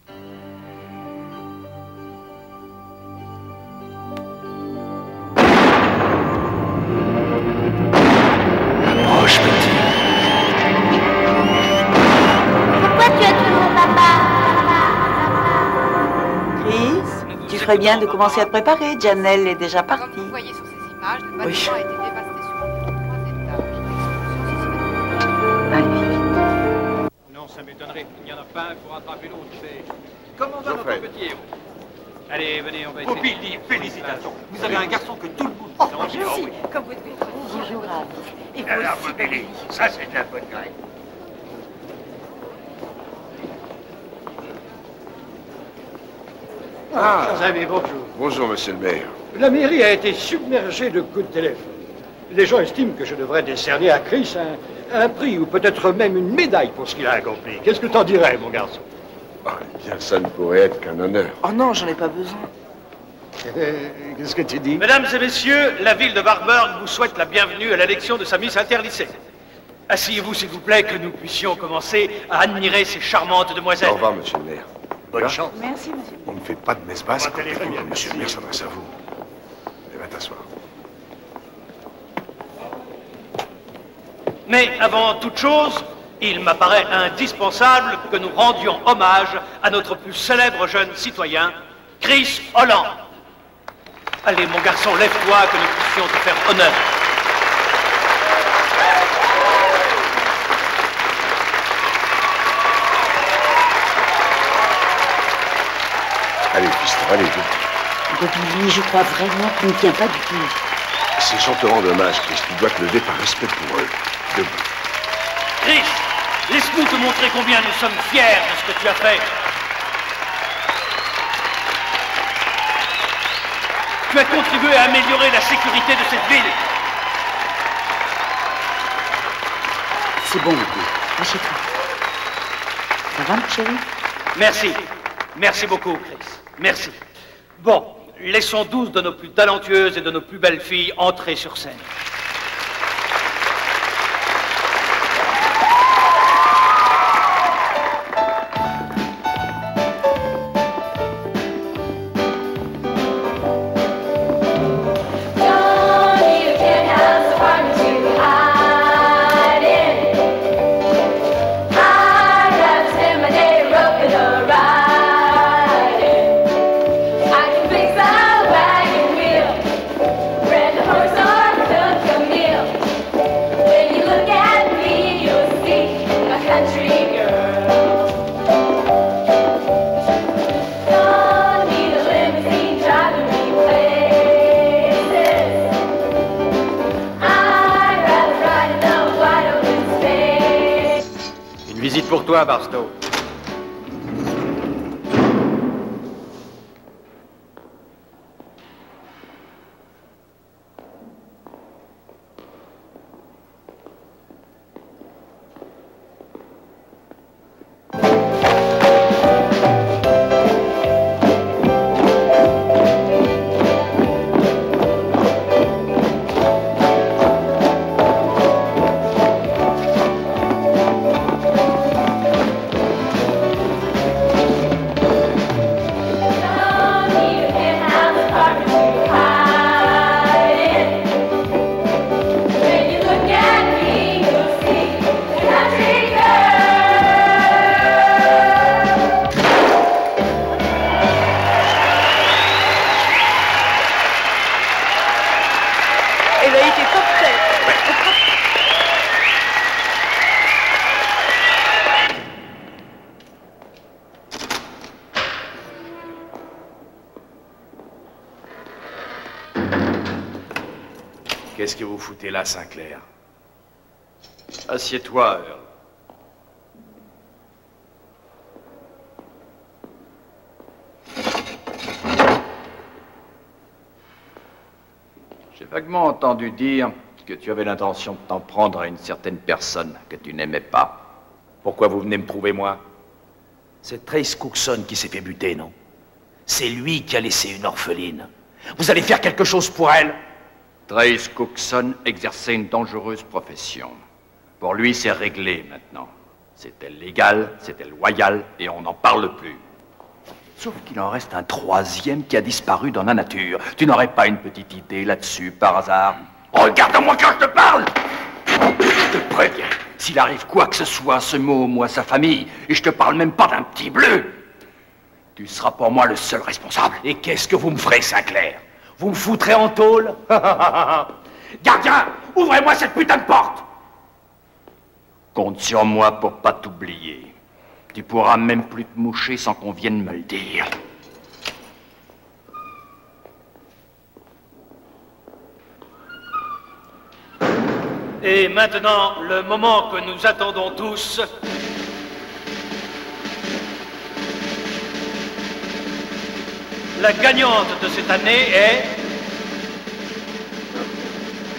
Speaker 14: Approche, petit.
Speaker 19: Pourquoi tu as tué mon papa?
Speaker 3: Chris, tu ferait bien de commencer à te préparer. Janelle est déjà partie.
Speaker 10: Comme vous voyez sur ces images, le bâtiment
Speaker 3: Oui.
Speaker 10: a été dévasté sur 3 étages.
Speaker 3: Allez,
Speaker 5: Non, ça m'étonnerait. Il n'y en a pas un pour attraper l'autre. C'est... Comment va notre petit héros? Allez, venez, on va essayer.
Speaker 6: Oh, Billy, félicitations. Vous avez un garçon que tout le monde
Speaker 12: Oh,
Speaker 6: vous envie.
Speaker 12: merci.
Speaker 6: Oh, oui.
Speaker 12: Comme vous devez.
Speaker 3: bonjour, Ravi.
Speaker 12: Et vous
Speaker 6: Alors,
Speaker 12: aussi.
Speaker 6: Billy, ça c'est de la bonne graine.
Speaker 16: Ah,
Speaker 6: Chers amis, bonjour.
Speaker 1: Bonjour, monsieur le maire.
Speaker 6: La mairie a été submergée de coups de téléphone. Les gens estiment que je devrais décerner à Chris un prix ou peut-être même une médaille pour ce qu'il a accompli. Qu'est-ce que t'en dirais, mon garçon?
Speaker 1: Ah, eh bien, ça ne pourrait être qu'un honneur.
Speaker 2: Oh non, j'en ai pas besoin.
Speaker 6: Qu'est-ce que tu dis?
Speaker 5: Mesdames et messieurs, la ville de Warburg vous souhaite la bienvenue à l'élection de sa Miss Interlycée. Asseyez-vous, s'il vous plaît, que nous puissions commencer à admirer ces charmantes demoiselles.
Speaker 1: Au revoir, monsieur le maire.
Speaker 6: Bonne chance.
Speaker 3: Merci, monsieur.
Speaker 16: On ne fait pas de messe basse
Speaker 6: On va
Speaker 16: quand
Speaker 6: téléphoner,
Speaker 16: monsieur le maire
Speaker 6: merci.
Speaker 16: s'adresse à vous. Eh va t'asseoir.
Speaker 5: Mais avant toute chose, il m'apparaît indispensable que nous rendions hommage à notre plus célèbre jeune citoyen, Chris Holland. Allez, mon garçon, lève-toi que nous puissions te faire honneur.
Speaker 1: Allez, fiston, allez, vite.
Speaker 15: Bobby, je crois vraiment qu'il ne tient pas du tout.
Speaker 1: Ces gens te rendent hommage, Chris. Tu dois te lever par respect pour eux. Debout.
Speaker 5: Chris, laisse-nous te montrer combien nous sommes fiers de ce que tu as fait. Tu as contribué à améliorer la sécurité de cette ville.
Speaker 15: C'est bon, Bobby. Assieds-toi. Ça va, ma chérie?
Speaker 5: Merci. Merci beaucoup, Chris. Merci. Bon, laissons 12 de nos plus talentueuses et de nos plus belles filles entrer sur scène.
Speaker 11: Visite pour toi, Barstow.
Speaker 2: Elle a été parfaite.
Speaker 16: Qu'est-ce que vous foutez là, Sinclair?
Speaker 11: Assieds-toi, Earl. J'ai vaguement entendu dire que tu avais l'intention de t'en prendre à une certaine personne que tu n'aimais pas.
Speaker 16: Pourquoi vous venez me trouver, moi? C'est Trace Cookson qui s'est fait buter, non? C'est lui qui a laissé une orpheline. Vous allez faire quelque chose pour elle?
Speaker 9: Trace Cookson exerçait une dangereuse profession. Pour lui, c'est réglé maintenant. C'était légal, c'était loyal, et on n'en parle plus. Sauf qu'il en reste un troisième qui a disparu dans la nature. Tu n'aurais pas une petite idée là-dessus, par hasard? Regarde-moi quand je te parle! Je te préviens, s'il arrive quoi que ce soit, ce mot, moi, sa famille, et je te parle même pas d'un petit bleu, Tu seras pour moi le seul responsable.
Speaker 16: Et qu'est-ce que vous me ferez, Sinclair? Vous me foutrez en tôle? Gardien, ouvrez-moi cette putain de porte!
Speaker 9: Compte sur moi pour pas t'oublier. Tu pourras même plus te moucher sans qu'on vienne me le dire.
Speaker 5: Et maintenant, le moment que nous attendons tous. La gagnante de cette année est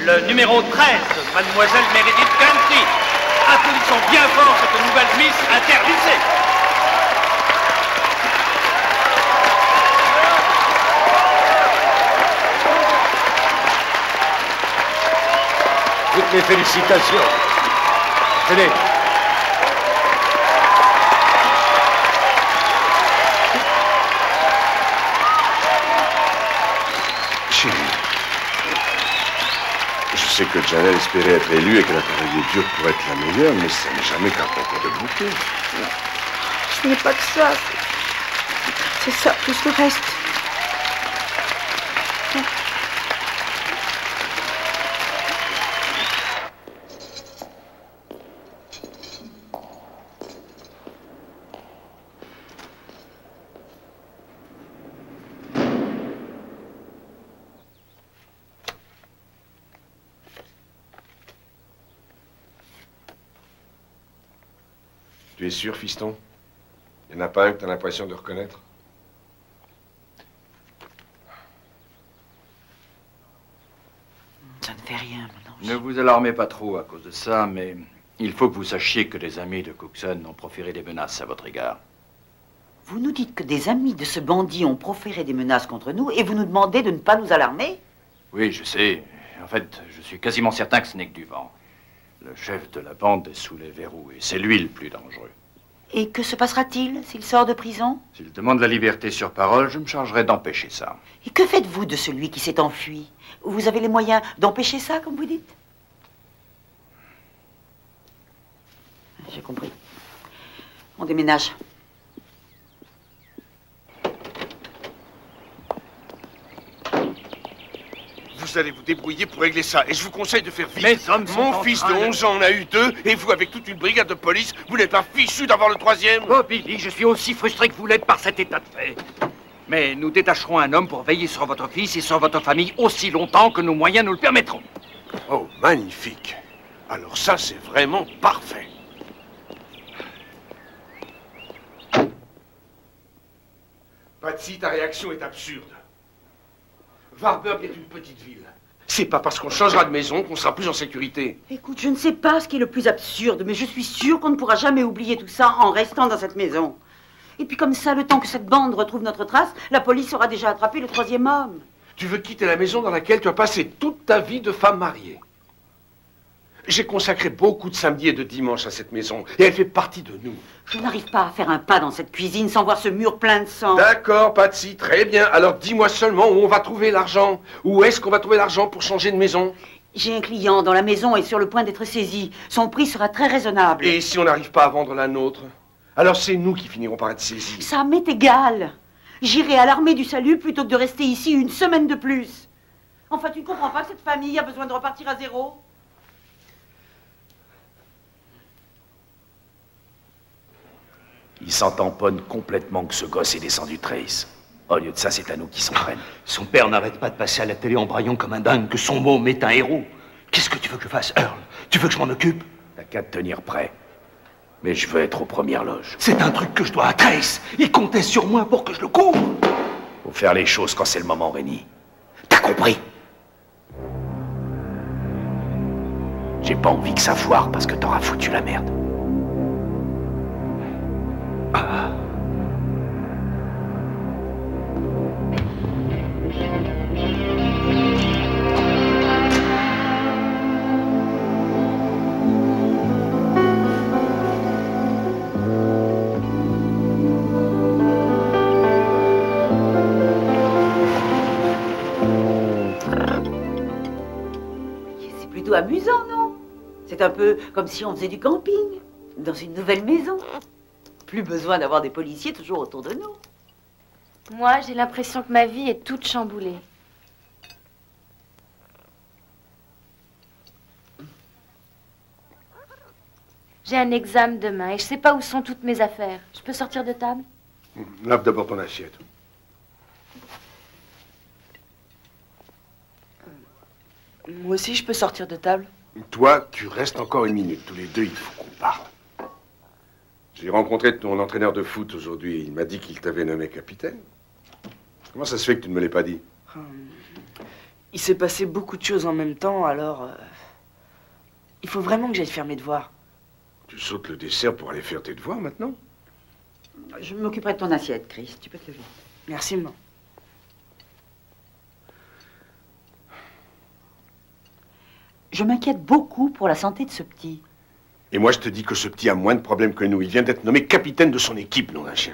Speaker 5: le numéro 13, Mademoiselle Meredith Country. Applaudissons bien fort cette nouvelle Miss Interlycée.
Speaker 6: Toutes mes félicitations. Tenez.
Speaker 1: Chérie, je sais que Janelle espérait être élue et qu'elle a travaillé dur pour être la meilleure, mais ça n'est jamais qu'un concours de beauté.
Speaker 2: Ce n'est pas que ça. C'est ça, plus le reste.
Speaker 1: Tu es sûr, fiston? Il n'y en a pas un que tu as l'impression de reconnaître?
Speaker 3: Ça ne fait rien, maintenant.
Speaker 9: Ne vous alarmez pas trop à cause de ça, mais il faut que vous sachiez que des amis de Cookson ont proféré des menaces à votre égard.
Speaker 3: Vous nous dites que des amis de ce bandit ont proféré des menaces contre nous et vous nous demandez de ne pas nous alarmer?
Speaker 9: Oui, je sais. En fait, je suis quasiment certain que ce n'est que du vent. Le chef de la bande est sous les verrous et c'est lui le plus dangereux.
Speaker 3: Et que se passera-t-il s'il sort de prison?
Speaker 9: S'il demande la liberté sur parole, je me chargerai d'empêcher ça.
Speaker 3: Et que faites-vous de celui qui s'est enfui? Vous avez les moyens d'empêcher ça, comme vous dites? J'ai compris. On déménage.
Speaker 1: Vous allez vous débrouiller pour régler ça, et je vous conseille de faire vite.
Speaker 16: Mes hommes sont
Speaker 1: Mon fils de 11 ans en a eu 2, et vous, avec toute une brigade de police, vous n'êtes pas fichu d'avoir le 3e.
Speaker 16: Oh, Billy, je suis aussi frustré que vous l'êtes par cet état de fait. Mais nous détacherons un homme pour veiller sur votre fils et sur votre famille aussi longtemps que nos moyens nous le permettront.
Speaker 1: Oh, magnifique. Alors ça, c'est vraiment parfait. Patsy, ta réaction est absurde. Warburg est une petite ville. C'est pas parce qu'on changera de maison qu'on sera plus en sécurité.
Speaker 3: Écoute, je ne sais pas ce qui est le plus absurde, mais je suis sûre qu'on ne pourra jamais oublier tout ça en restant dans cette maison. Et puis comme ça, le temps que cette bande retrouve notre trace, la police aura déjà attrapé le 3e homme.
Speaker 1: Tu veux quitter la maison dans laquelle tu as passé toute ta vie de femme mariée. J'ai consacré beaucoup de samedis et de dimanches à cette maison, et elle fait partie de nous.
Speaker 3: Je n'arrive pas à faire un pas dans cette cuisine sans voir ce mur plein de sang.
Speaker 1: D'accord, Patsy, très bien. Alors dis-moi seulement où on va trouver l'argent. Où est-ce qu'on va trouver l'argent pour changer de maison?
Speaker 3: J'ai un client dont la maison est sur le point d'être saisie. Son prix sera très raisonnable.
Speaker 1: Et si on n'arrive pas à vendre la nôtre? Alors c'est nous qui finirons par être saisis.
Speaker 3: Ça m'est égal. J'irai à l'armée du salut plutôt que de rester ici une semaine de plus. Enfin, tu ne comprends pas que cette famille a besoin de repartir à zéro?
Speaker 16: Il s'en tamponne complètement que ce gosse est descendu de Trace. Au lieu de ça, c'est à nous qui s'en prennent. Son père n'arrête pas de passer à la télé en braillant comme un dingue que son môme est un héros. Qu'est-ce que tu veux que je fasse, Earl? Tu veux que je m'en occupe? T'as qu'à te tenir prêt. Mais je veux être aux premières loges. C'est un truc que je dois à Trace. Il comptait sur moi pour que je le couvre. Faut faire les choses quand c'est le moment, Rennie. T'as compris? J'ai pas envie que ça foire parce que t'auras foutu la merde. Ah.
Speaker 3: C'est plutôt amusant, non? C'est un peu comme si on faisait du camping, dans une nouvelle maison. Plus besoin d'avoir des policiers toujours autour de nous.
Speaker 4: Moi, j'ai l'impression que ma vie est toute chamboulée. J'ai un examen demain et je sais pas où sont toutes mes affaires. Je peux sortir de table?
Speaker 1: Lave d'abord ton assiette.
Speaker 17: Moi aussi, je peux sortir de table.
Speaker 1: Toi, tu restes encore une minute. Tous les deux, il faut qu'on parle. J'ai rencontré ton entraîneur de foot aujourd'hui. Il m'a dit qu'il t'avait nommé capitaine. Comment ça se fait que tu ne me l'aies pas dit?
Speaker 17: Il s'est passé beaucoup de choses en même temps, alors... il faut vraiment que j'aille faire mes devoirs.
Speaker 1: Tu sautes le dessert pour aller faire tes devoirs maintenant?
Speaker 3: Je m'occuperai de ton assiette, Chris. Tu peux te lever.
Speaker 17: Merci, maman.
Speaker 3: Je m'inquiète beaucoup pour la santé de ce petit.
Speaker 1: Et moi, je te dis que ce petit a moins de problèmes que nous. Il vient d'être nommé capitaine de son équipe, nom d'un chien.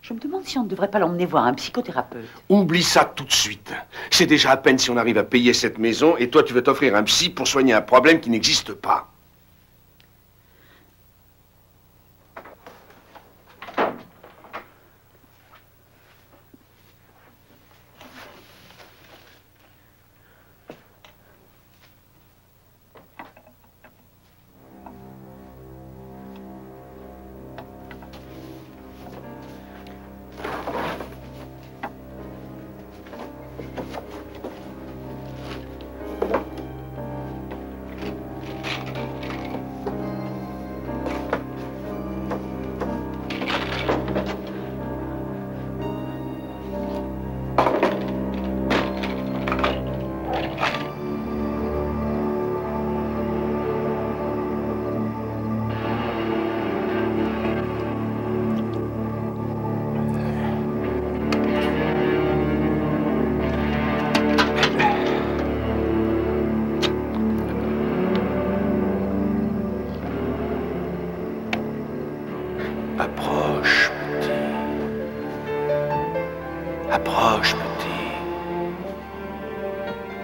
Speaker 3: Je me demande si on ne devrait pas l'emmener voir un psychothérapeute.
Speaker 1: Oublie ça tout de suite. C'est déjà à peine si on arrive à payer cette maison et toi, tu veux t'offrir un psy pour soigner un problème qui n'existe pas.
Speaker 16: Approche, petit. Approche, petit.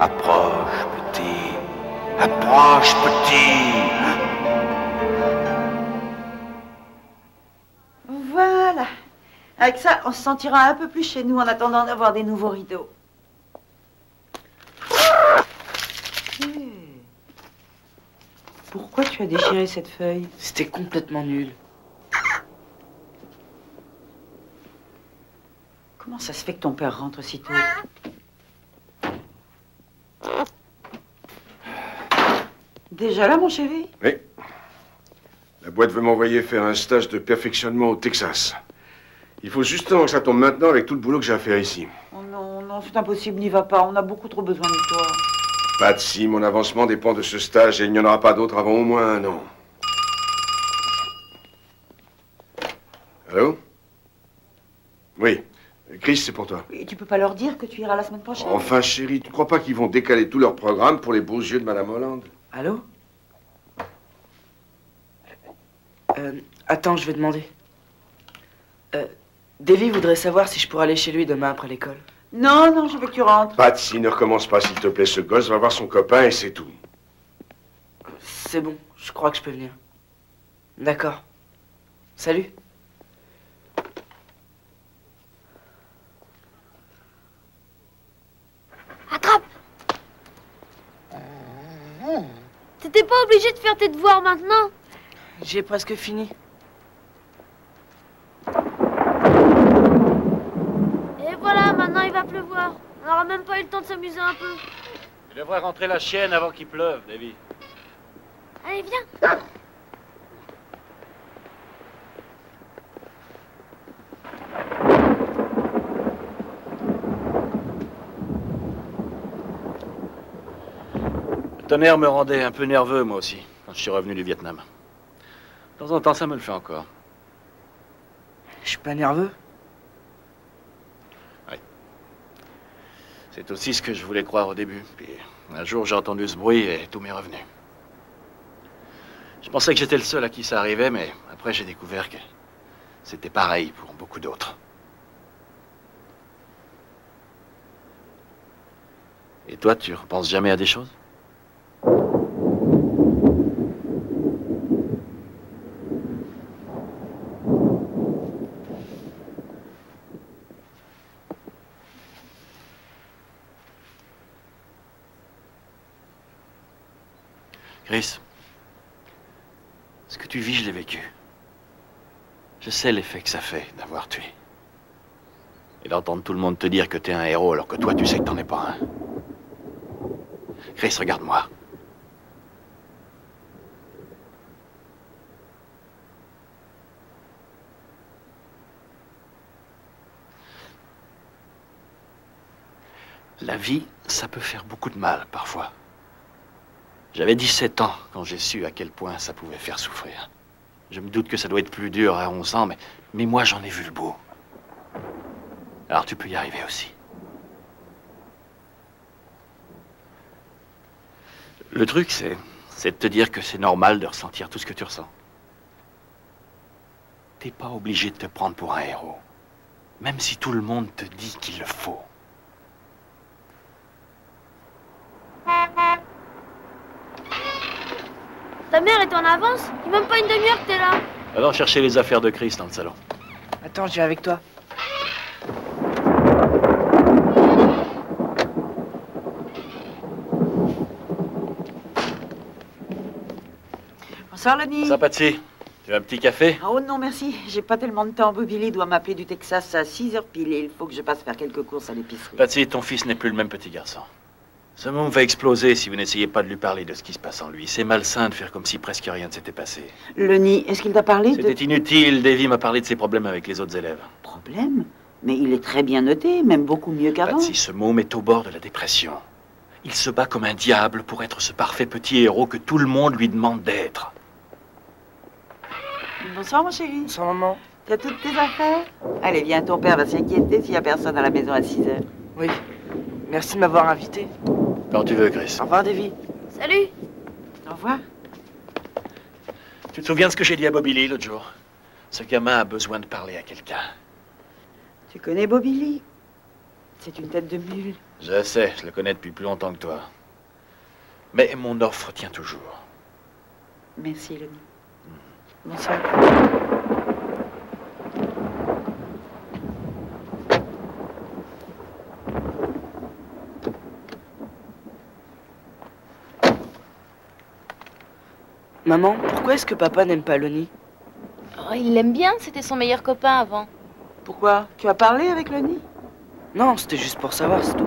Speaker 16: Approche, petit. Approche, petit.
Speaker 3: Voilà. Avec ça, on se sentira un peu plus chez nous en attendant d'avoir des nouveaux rideaux. Pourquoi tu as déchiré cette feuille?
Speaker 17: C'était complètement nul.
Speaker 3: Comment ça se fait que ton père rentre si tôt? Déjà là, mon chéri?
Speaker 1: Oui. La boîte veut m'envoyer faire un stage de perfectionnement au Texas. Il faut justement que ça tombe maintenant avec tout le boulot que j'ai à faire ici.
Speaker 3: Oh non, non, c'est impossible, n'y va pas. On a beaucoup trop besoin de toi.
Speaker 1: Patsy, mon avancement dépend de ce stage et il n'y en aura pas d'autre avant au moins 1 an. Allô? Oui. Chris, c'est pour toi.
Speaker 3: Et tu peux pas leur dire que tu iras la semaine prochaine?
Speaker 1: Enfin, chérie, tu crois pas qu'ils vont décaler tout leur programme pour les beaux yeux de Madame Holland?
Speaker 17: Allô? Attends, je vais demander. Davy voudrait savoir si je pourrais aller chez lui demain après l'école.
Speaker 3: Non, non, je veux que tu rentres.
Speaker 1: Patsy, ne recommence pas, s'il te plaît. Ce gosse va voir son copain et c'est tout.
Speaker 17: C'est bon, je crois que je peux venir. D'accord. Salut.
Speaker 19: Attrape! T'étais pas obligé de faire tes devoirs maintenant?
Speaker 17: J'ai presque fini.
Speaker 19: Et voilà, maintenant il va pleuvoir. On n'aura même pas eu le temps de s'amuser un peu.
Speaker 11: Tu devrais rentrer la chienne avant qu'il pleuve, Davy.
Speaker 19: Allez, viens.
Speaker 11: Le tonnerre me rendait un peu nerveux, moi aussi, quand je suis revenu du Vietnam. De temps en temps, ça me le fait encore.
Speaker 17: Je suis pas nerveux.
Speaker 11: Oui. C'est aussi ce que je voulais croire au début. Puis un jour, j'ai entendu ce bruit et tout m'est revenu. Je pensais que j'étais le seul à qui ça arrivait, mais après, j'ai découvert que c'était pareil pour beaucoup d'autres. Et toi, tu repenses jamais à des choses?
Speaker 14: Chris, ce que tu vis, je l'ai vécu. Je sais l'effet que ça fait d'avoir tué. Et d'entendre tout le monde te dire que t'es un héros alors que toi, tu sais que t'en es pas un. Chris, regarde-moi. La vie, ça peut faire beaucoup de mal, parfois. J'avais 17 ans quand j'ai su à quel point ça pouvait faire souffrir. Je me doute que ça doit être plus dur à 11 ans, mais moi, j'en ai vu le bout. Alors tu peux y arriver aussi. Le truc, c'est de te dire que c'est normal de ressentir tout ce que tu ressens. T'es pas obligé de te prendre pour un héros, même si tout le monde te dit qu'il le faut.
Speaker 19: Ta mère est en avance? Il n'y a même pas une demi-heure que t'es là.
Speaker 14: Alors chercher les affaires de Chris dans le salon.
Speaker 17: Attends, je viens avec toi.
Speaker 3: Bonsoir, Lenny.
Speaker 14: Ça, Patsy, tu veux un petit café?
Speaker 3: Oh non, merci. J'ai pas tellement de temps. Bobby Lee doit m'appeler du Texas à 6h pile et il faut que je passe faire quelques courses à l'épicerie.
Speaker 14: Patsy, ton fils n'est plus le même petit garçon. Ce monde va exploser si vous n'essayez pas de lui parler de ce qui se passe en lui. C'est malsain de faire comme si presque rien ne s'était passé.
Speaker 3: Lenny, est-ce qu'il t'a parlé de...
Speaker 14: C'était inutile. Davy m'a parlé de ses problèmes avec les autres élèves.
Speaker 3: Problème? Mais il est très bien noté, même beaucoup mieux qu'avant.
Speaker 14: Patsy, ce môme est au bord de la dépression. Il se bat comme un diable pour être ce parfait petit héros que tout le monde lui demande d'être.
Speaker 3: Bonsoir, mon chéri.
Speaker 17: Bonsoir, maman.
Speaker 3: T'as toutes tes affaires? Allez, viens, ton père va s'inquiéter s'il n'y a personne à la maison à 6h.
Speaker 17: Oui. Merci de m'avoir invité.
Speaker 14: Quand tu veux, Chris.
Speaker 17: Au revoir, Davy.
Speaker 19: Salut.
Speaker 3: Au revoir.
Speaker 14: Tu te souviens de ce que j'ai dit à Bobby Lee l'autre jour? Ce gamin a besoin de parler à quelqu'un.
Speaker 3: Tu connais Bobby Lee? C'est une tête de mule.
Speaker 14: Je sais, je le connais depuis plus longtemps que toi. Mais mon offre tient toujours.
Speaker 3: Merci, Lenny. Bonsoir.
Speaker 17: Maman, pourquoi est-ce que papa n'aime pas Lenny?
Speaker 4: Oh, il l'aime bien, c'était son meilleur copain avant.
Speaker 3: Pourquoi? Tu as parlé avec Lenny?
Speaker 17: Non, c'était juste pour savoir, c'est tout.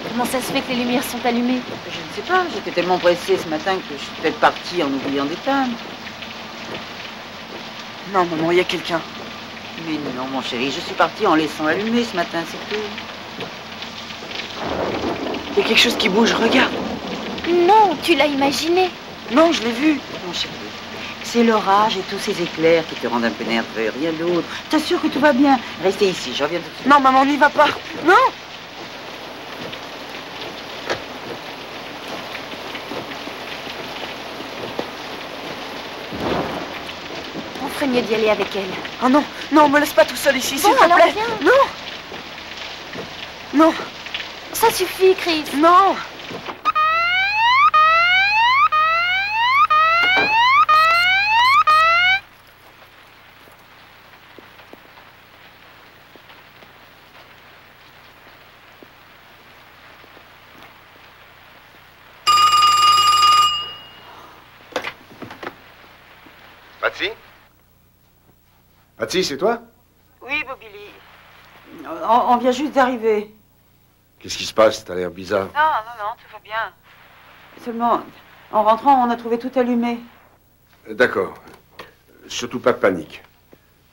Speaker 4: Comment ça se fait que les lumières sont allumées?
Speaker 3: Je ne sais pas, j'étais tellement pressée ce matin que je suis peut-être partie en oubliant d'éteindre.
Speaker 17: Non, maman, il y a quelqu'un.
Speaker 3: Mais non, mon chéri, je suis partie en laissant allumer ce matin, c'est tout.
Speaker 17: Il y a quelque chose qui bouge, regarde.
Speaker 4: Non, tu l'as imaginé.
Speaker 17: Non, je l'ai vu.
Speaker 3: Mon chéri, c'est l'orage et tous ces éclairs qui te rendent un peu nerveux, rien d'autre. T'assure que tout va bien. Restez ici, je reviens tout de suite.
Speaker 17: Non, maman, n'y va pas. Non.
Speaker 4: On ferait mieux d'y aller avec elle.
Speaker 17: Oh non, non, me laisse pas tout seul ici,
Speaker 4: Bon,
Speaker 17: s'il te
Speaker 4: alors
Speaker 17: plaît.
Speaker 4: viens.
Speaker 17: Non. Non.
Speaker 4: Ça suffit, Chris.
Speaker 17: Non.
Speaker 1: Patsy? Patsy, c'est toi?
Speaker 3: Oui, Bobby Lee. On vient juste d'arriver.
Speaker 1: Qu'est-ce qui se passe? T'as l'air bizarre.
Speaker 3: Non, tout va bien. Seulement, en rentrant, on a trouvé tout allumé.
Speaker 1: D'accord. Surtout pas de panique.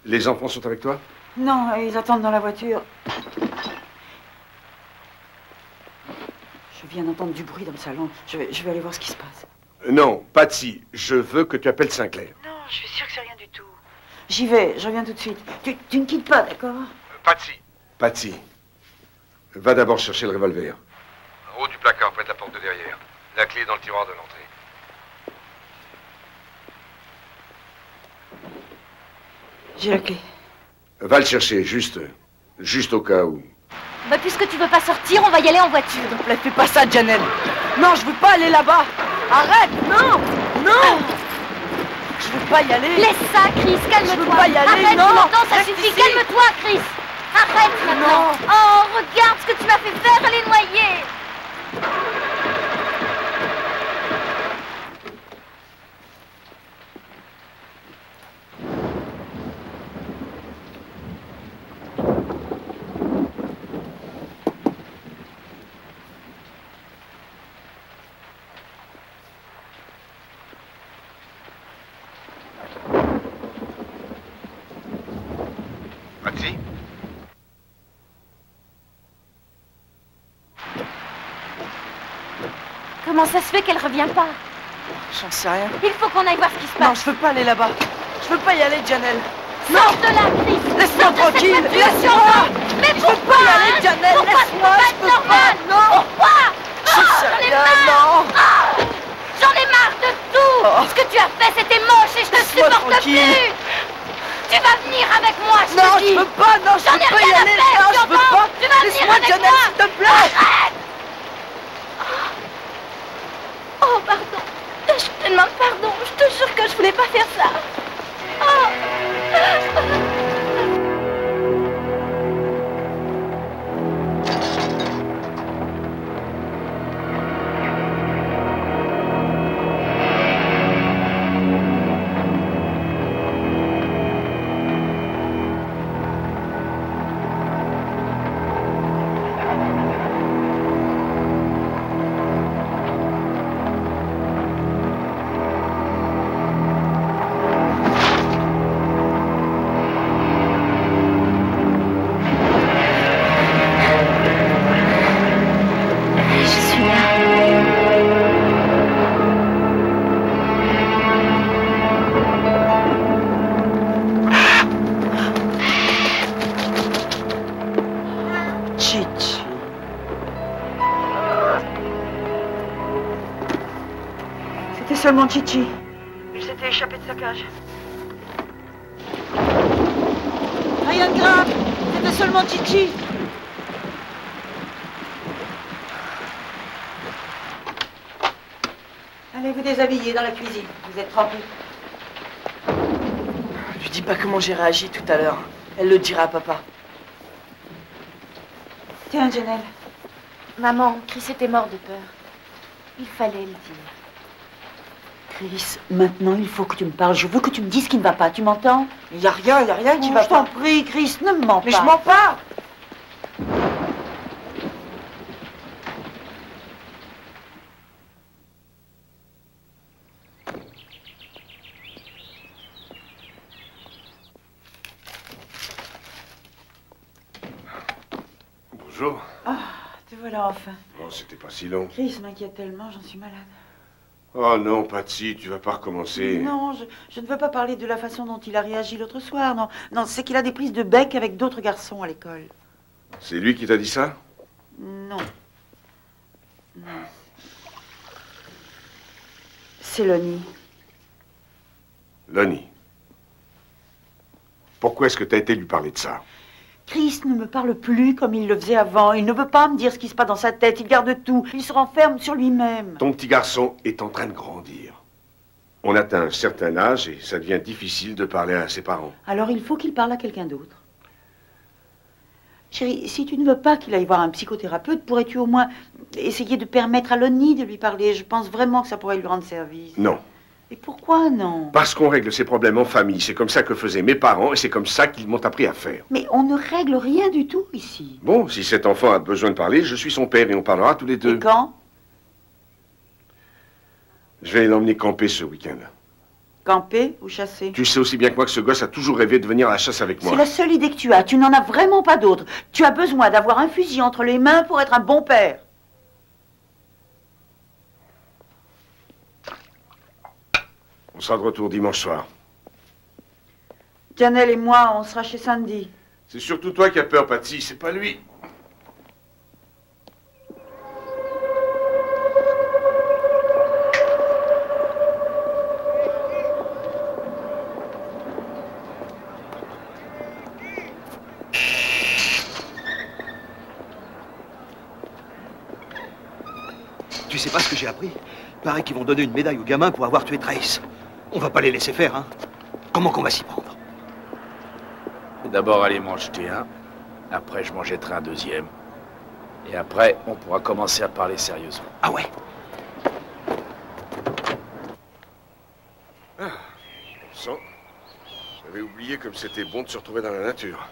Speaker 1: Les enfants sont avec toi?
Speaker 3: Non, ils attendent dans la voiture. Je viens d'entendre du bruit dans le salon. Je vais aller voir ce qui se passe.
Speaker 1: Non, Patsy, je veux que tu appelles Sinclair.
Speaker 3: Non, je suis sûre que c'est rien du tout. J'y vais, je reviens tout de suite. Tu ne quittes pas, d'accord?
Speaker 1: Patsy, va d'abord chercher le revolver. En haut du placard, près de la porte de derrière. La clé est dans le tiroir de l'entrée.
Speaker 3: J'ai la clé.
Speaker 1: Va le chercher, juste au cas où.
Speaker 4: Bah, puisque tu veux pas sortir, on va y aller en voiture.
Speaker 17: S'il te plaît, fais pas ça, Janelle. Non, je veux pas aller là-bas. Arrête, non, non. Je veux pas y aller.
Speaker 4: Laisse ça, Chris, calme-toi.
Speaker 17: Je veux pas y aller,
Speaker 4: arrête,
Speaker 17: non.
Speaker 4: tu m'entends, ça
Speaker 17: Reste
Speaker 4: suffit,
Speaker 17: ici.
Speaker 4: calme-toi, Chris. Arrête maintenant. Oh, regarde ce que tu m'as fait faire, elle est noyée.
Speaker 1: Patsy?
Speaker 4: Comment ça se fait qu'elle revient pas?
Speaker 17: J'en sais rien.
Speaker 4: Il faut qu'on aille voir ce qui se passe.
Speaker 17: Non, je veux pas aller là-bas. Je veux pas y aller, Janelle.
Speaker 4: Sors de là, Chris.
Speaker 17: Laisse-moi
Speaker 4: Sors de cette
Speaker 17: tranquille.
Speaker 4: voiture,
Speaker 17: Laisse-moi.
Speaker 4: Mais
Speaker 17: Je
Speaker 4: pourquoi
Speaker 17: veux pas y aller, Janelle.
Speaker 4: Pourquoi tu
Speaker 17: Laisse-moi.
Speaker 4: peux pas
Speaker 17: Je
Speaker 4: être
Speaker 17: peux pas.
Speaker 4: normale?
Speaker 17: Non.
Speaker 4: Pourquoi?
Speaker 17: Je sais
Speaker 4: J'en ai
Speaker 17: rien,
Speaker 4: marre.
Speaker 17: non.
Speaker 4: J'en ai marre de tout. Ce que tu as fait, c'était moche et je te
Speaker 17: Laisse-moi
Speaker 4: supporte
Speaker 17: tranquille.
Speaker 4: plus. Tu vas venir avec moi, je
Speaker 17: Non,
Speaker 4: te dis.
Speaker 17: je veux pas. Non, je
Speaker 4: J'en
Speaker 17: veux
Speaker 4: ai
Speaker 17: pas y
Speaker 4: rien à
Speaker 17: aller.
Speaker 4: faire,
Speaker 17: Non,
Speaker 4: tu
Speaker 17: je veux
Speaker 4: entends?
Speaker 17: pas.
Speaker 4: Tu vas venir
Speaker 17: Laisse-moi,
Speaker 4: avec
Speaker 17: Janelle,
Speaker 4: moi.
Speaker 17: s'il te plaît.
Speaker 4: Arrête. Oh, pardon. Je te demande pardon. Je te jure que je voulais pas faire ça. Oh.
Speaker 17: Chichi. C'était seulement Chichi. Il s'était échappé de sa cage. Rien de grave. C'était seulement Chichi. Allez vous déshabiller dans la cuisine. Vous êtes trempés. Lui dis pas comment j'ai réagi tout à l'heure. Elle le dira à papa. Tiens, Janelle.
Speaker 4: Maman, Chris était mort de peur. Il fallait le dire.
Speaker 3: Chris, maintenant, il faut que tu me parles. Je veux que tu me dises ce qui ne va pas. Tu m'entends?
Speaker 17: Il y a rien qui va
Speaker 3: Je
Speaker 17: pas.
Speaker 3: t'en prie, Chris, ne me mens pas.
Speaker 17: Mais je mens pas.
Speaker 1: Bonjour.
Speaker 3: Ah, te voilà enfin.
Speaker 1: Oh, c'était pas si long.
Speaker 3: Chris m'inquiète tellement, j'en suis malade.
Speaker 1: Oh non, Patsy, tu vas pas recommencer.
Speaker 3: Non, je ne veux pas parler de la façon dont il a réagi l'autre soir. Non, non, c'est qu'il a des prises de bec avec d'autres garçons à l'école.
Speaker 1: C'est lui qui t'a dit ça?
Speaker 3: Non. Non. C'est Lonnie.
Speaker 1: Lonnie. Pourquoi est-ce que t'as été lui parler de ça?
Speaker 3: Chris ne me parle plus comme il le faisait avant. Il ne veut pas me dire ce qui se passe dans sa tête. Il garde tout. Il se renferme sur lui-même.
Speaker 1: Ton petit garçon est en train de grandir. On atteint un certain âge et ça devient difficile de parler à ses parents.
Speaker 3: Alors il faut qu'il parle à quelqu'un d'autre. Chérie, si tu ne veux pas qu'il aille voir un psychothérapeute, pourrais-tu au moins essayer de permettre à Lonnie de lui parler? Je pense vraiment que ça pourrait lui rendre service.
Speaker 1: Non.
Speaker 3: Et pourquoi non?
Speaker 1: Parce qu'on règle ses problèmes en famille. C'est comme ça que faisaient mes parents et c'est comme ça qu'ils m'ont appris à faire.
Speaker 3: Mais on ne règle rien du tout ici.
Speaker 1: Bon, si cet enfant a besoin de parler, je suis son père et on parlera tous les deux.
Speaker 3: Et quand?
Speaker 1: Je vais l'emmener camper ce week-end.
Speaker 3: Camper ou chasser?
Speaker 1: Tu sais aussi bien que moi que ce gosse a toujours rêvé de venir à la chasse avec moi.
Speaker 3: C'est la seule idée que tu as. Tu n'en as vraiment pas d'autre. Tu as besoin d'avoir un fusil entre les mains pour être un bon père.
Speaker 1: On sera de retour dimanche soir.
Speaker 3: Janelle et moi, on sera chez Sandy.
Speaker 1: C'est surtout toi qui as peur, Patsy, c'est pas lui.
Speaker 8: connaissez pas ce que j'ai appris? Paraît qu'ils vont donner une médaille aux gamins pour avoir tué Trace. On va pas les laisser faire, hein? Comment qu'on va s'y prendre?
Speaker 16: D'abord, allez m'en jeter un. Après, je m'en jetterai un deuxième. Et après, on pourra commencer à parler sérieusement.
Speaker 8: Ah ouais?
Speaker 1: Ah, sang. J'avais oublié comme c'était bon de se retrouver dans la nature.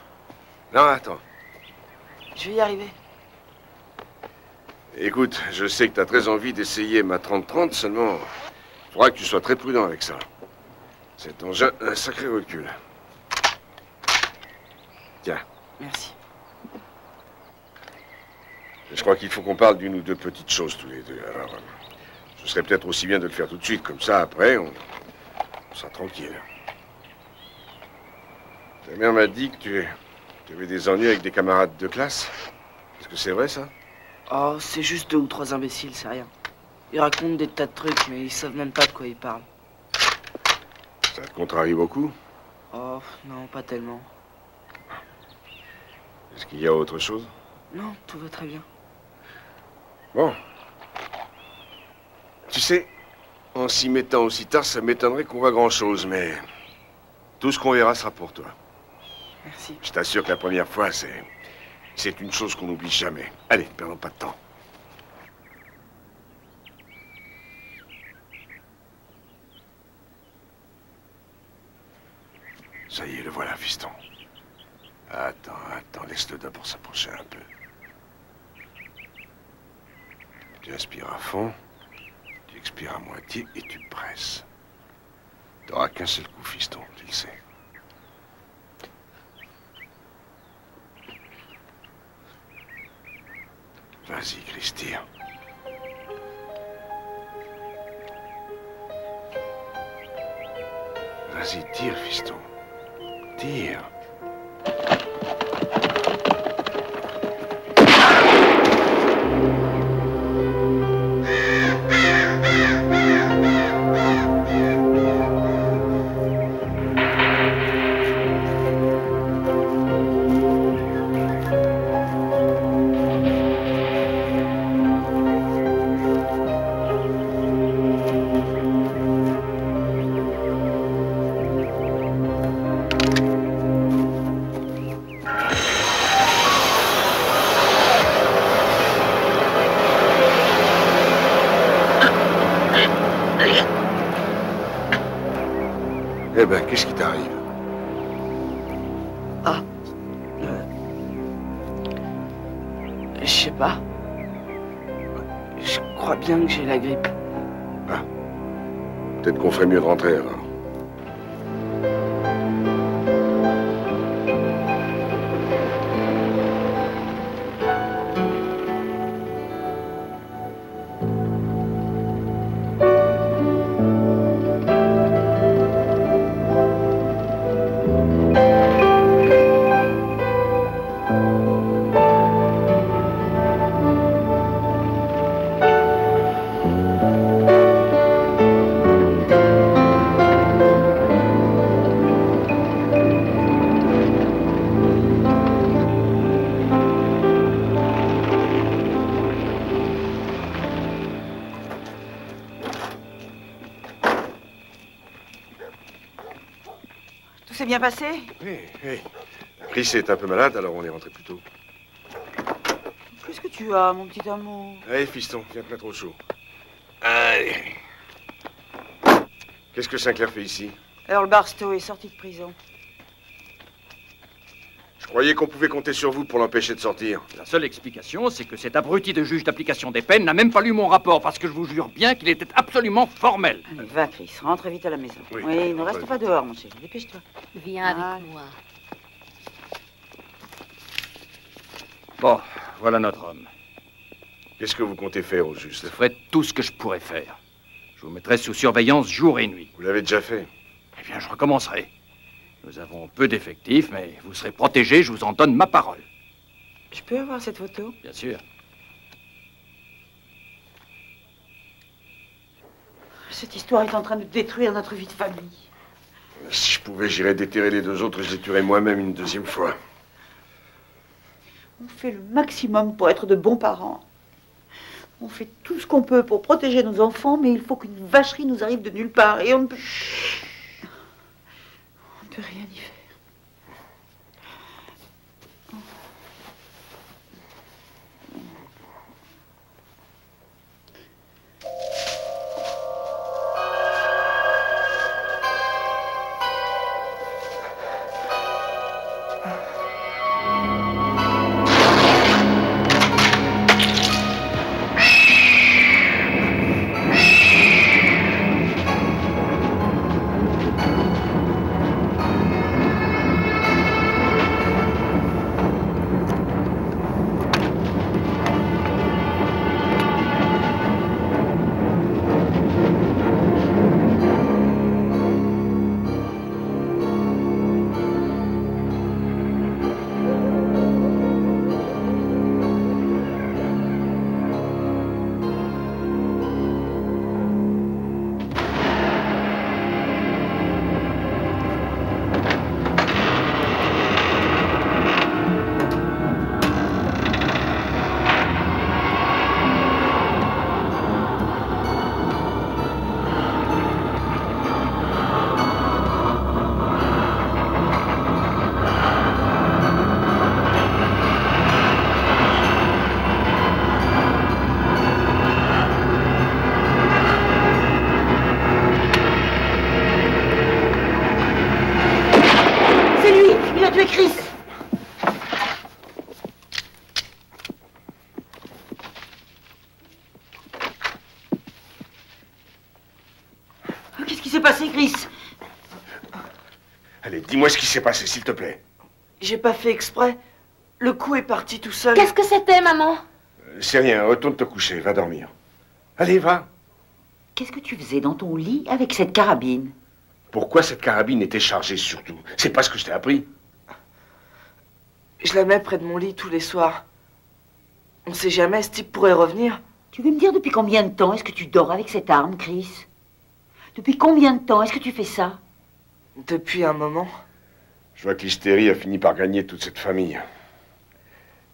Speaker 1: Non, attends.
Speaker 17: Je vais y arriver.
Speaker 1: Écoute, je sais que t'as très envie d'essayer ma 30-30, seulement... il faudra que tu sois très prudent avec ça. Cet engin a un sacré recul. Tiens.
Speaker 17: Merci.
Speaker 1: Je crois qu'il faut qu'on parle d'une ou deux petites choses tous les deux. Alors, ce serait peut-être aussi bien de le faire tout de suite, comme ça, après, on sera tranquille. Ta mère m'a dit que tu avais des ennuis avec des camarades de classe. Est-ce que c'est vrai, ça?
Speaker 17: Oh, c'est juste 2 ou 3 imbéciles, c'est rien. Ils racontent des tas de trucs, mais ils savent même pas de quoi ils parlent.
Speaker 1: Ça te contrarie beaucoup?
Speaker 17: Oh, non, pas tellement.
Speaker 1: Est-ce qu'il y a autre chose?
Speaker 17: Non, tout va très bien.
Speaker 1: Bon. Tu sais, en s'y mettant aussi tard, ça m'étonnerait qu'on voit grand-chose, mais... tout ce qu'on verra sera pour toi.
Speaker 17: Merci.
Speaker 1: Je t'assure que la première fois, c'est une chose qu'on n'oublie jamais. Allez, perdons pas de temps. Ça y est, le voilà, fiston. Attends, laisse-le d'abord s'approcher un peu. Tu inspires à fond, tu expires à moitié et tu presses. T'auras qu'un seul coup, fiston, tu le sais. Vas-y, Chris, tire. Vas-y, tire, fiston. Tire. Eh ben, qu'est-ce qui t'arrive?
Speaker 17: Ah. Je sais pas. Je crois bien que j'ai la grippe.
Speaker 1: Ah. Peut-être qu'on ferait mieux de rentrer, alors.
Speaker 3: Tout s'est bien passé?
Speaker 1: Oui. Chris est un peu malade, alors on est rentré plus tôt.
Speaker 3: Qu'est-ce que tu as, mon petit amour?
Speaker 1: Allez, fiston, viens te mettre au chaud. Allez. Qu'est-ce que Sinclair fait ici?
Speaker 3: Earl Barstow est sorti de prison.
Speaker 1: Je croyais qu'on pouvait compter sur vous pour l'empêcher de sortir.
Speaker 5: La seule explication, c'est que cet abruti de juge d'application des peines n'a même pas lu mon rapport, parce que je vous jure bien qu'il était absolument formel.
Speaker 3: Allez, va, Chris, rentre vite à la maison.
Speaker 5: Oui,
Speaker 3: ne reste pas dehors, mon chéri, dépêche-toi.
Speaker 13: Viens avec moi.
Speaker 5: Bon, voilà notre homme.
Speaker 1: Qu'est-ce que vous comptez faire au juste?
Speaker 5: Je ferai tout ce que je pourrais faire. Je vous mettrai sous surveillance jour et nuit.
Speaker 1: Vous l'avez déjà fait?
Speaker 5: Eh bien, je recommencerai. Nous avons peu d'effectifs, mais vous serez protégés, je vous en donne ma parole.
Speaker 3: Je peux avoir cette photo?
Speaker 5: Bien sûr.
Speaker 3: Cette histoire est en train de détruire notre vie de famille.
Speaker 1: Si je pouvais, j'irais déterrer les deux autres et je les tuerais moi-même une deuxième fois.
Speaker 3: On fait le maximum pour être de bons parents. On fait tout ce qu'on peut pour protéger nos enfants, mais il faut qu'une vacherie nous arrive de nulle part. Et on ne peut... On ne peut rien y faire.
Speaker 1: Dis-moi ce qui s'est passé, s'il te plaît.
Speaker 17: J'ai pas fait exprès. Le coup est parti tout seul.
Speaker 4: Qu'est-ce que c'était, maman?
Speaker 1: C'est rien, retourne te coucher, va dormir. Allez, va.
Speaker 3: Qu'est-ce que tu faisais dans ton lit avec cette carabine?
Speaker 1: Pourquoi cette carabine était chargée, surtout? C'est pas ce que je t'ai appris.
Speaker 17: Je la mets près de mon lit tous les soirs. On sait jamais, ce type pourrait revenir.
Speaker 3: Tu veux me dire depuis combien de temps est-ce que tu dors avec cette arme, Chris? Depuis combien de temps est-ce que tu fais ça?
Speaker 17: Depuis un moment.
Speaker 1: Je vois que l'hystérie a fini par gagner toute cette famille.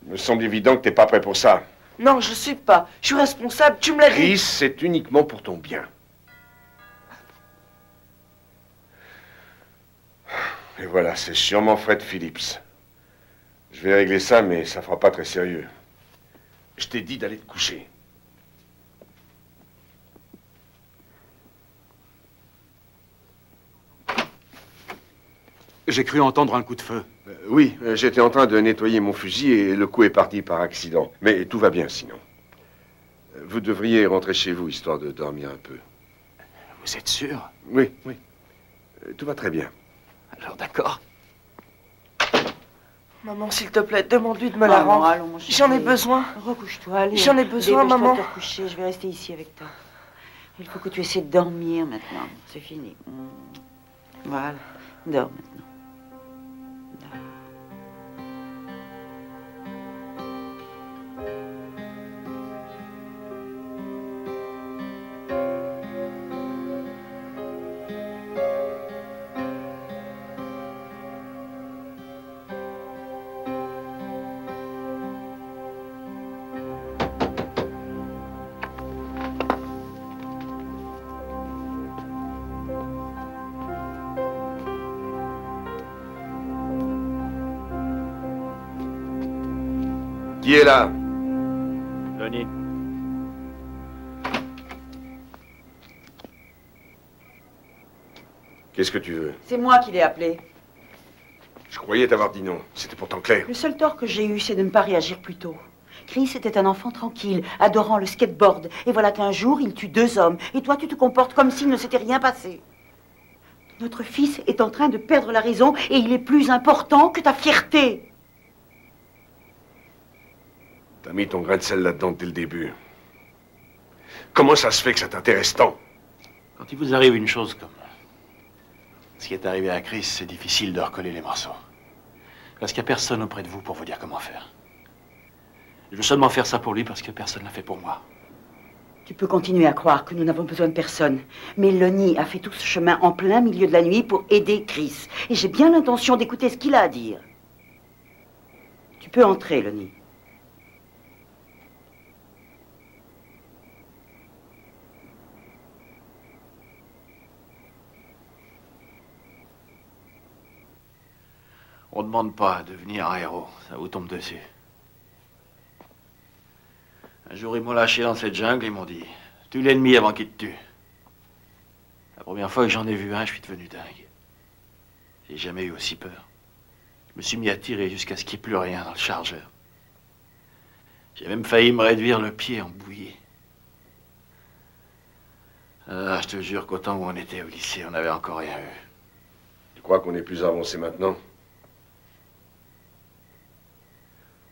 Speaker 1: Il me semble évident que t'es pas prêt pour ça.
Speaker 17: Non, je suis pas. Je suis responsable, tu me l'as dit.
Speaker 1: Chris, c'est uniquement pour ton bien. Et voilà, c'est sûrement Fred Phillips. Je vais régler ça, mais ça fera pas très sérieux. Je t'ai dit d'aller te coucher.
Speaker 11: J'ai cru entendre un coup de feu.
Speaker 1: Oui, j'étais en train de nettoyer mon fusil et le coup est parti par accident. Mais tout va bien sinon. Vous devriez rentrer chez vous, histoire de dormir un peu.
Speaker 11: Vous êtes sûr?
Speaker 1: Oui, oui. Tout va très bien.
Speaker 11: Alors d'accord.
Speaker 17: Maman, s'il te plaît, demande-lui de me la rendre. J'en ai besoin.
Speaker 3: Recouche-toi, allez.
Speaker 17: J'en ai besoin, maman.
Speaker 3: Te recoucher, je vais rester ici avec toi. Il faut que tu essaies de dormir maintenant. C'est fini. Voilà. Dors maintenant.
Speaker 1: Qui est là?
Speaker 11: Denis.
Speaker 1: Qu'est-ce que tu veux?
Speaker 3: C'est moi qui l'ai appelé.
Speaker 1: Je croyais t'avoir dit non. C'était pourtant clair.
Speaker 3: Le seul tort que j'ai eu, c'est de ne pas réagir plus tôt. Chris était un enfant tranquille, adorant le skateboard. Et voilà qu'un jour, il tue 2 hommes. Et toi, tu te comportes comme s'il ne s'était rien passé. Notre fils est en train de perdre la raison et il est plus important que ta fierté.
Speaker 1: T'as mis ton grain de sel là-dedans dès le début. Comment ça se fait que ça t'intéresse tant?
Speaker 14: Quand il vous arrive une chose comme ce qui est arrivé à Chris, c'est difficile de recoller les morceaux. Parce qu'il n'y a personne auprès de vous pour vous dire comment faire. Je veux seulement faire ça pour lui parce que personne ne l'a fait pour moi.
Speaker 3: Tu peux continuer à croire que nous n'avons besoin de personne. Mais Lonnie a fait tout ce chemin en plein milieu de la nuit pour aider Chris. Et j'ai bien l'intention d'écouter ce qu'il a à dire. Tu peux entrer, Lonnie.
Speaker 14: On ne demande pas à devenir un héros, ça vous tombe dessus. Un jour, ils m'ont lâché dans cette jungle, ils m'ont dit « Tue l'ennemi avant qu'il te tue ». La première fois que j'en ai vu un, je suis devenu dingue. J'ai jamais eu aussi peur. Je me suis mis à tirer jusqu'à ce qu'il n'y ait plus rien dans le chargeur. J'ai même failli me réduire le pied en bouillie. Ah, je te jure qu'au temps où on était au lycée, on n'avait encore rien eu.
Speaker 1: Tu crois qu'on est plus avancé maintenant?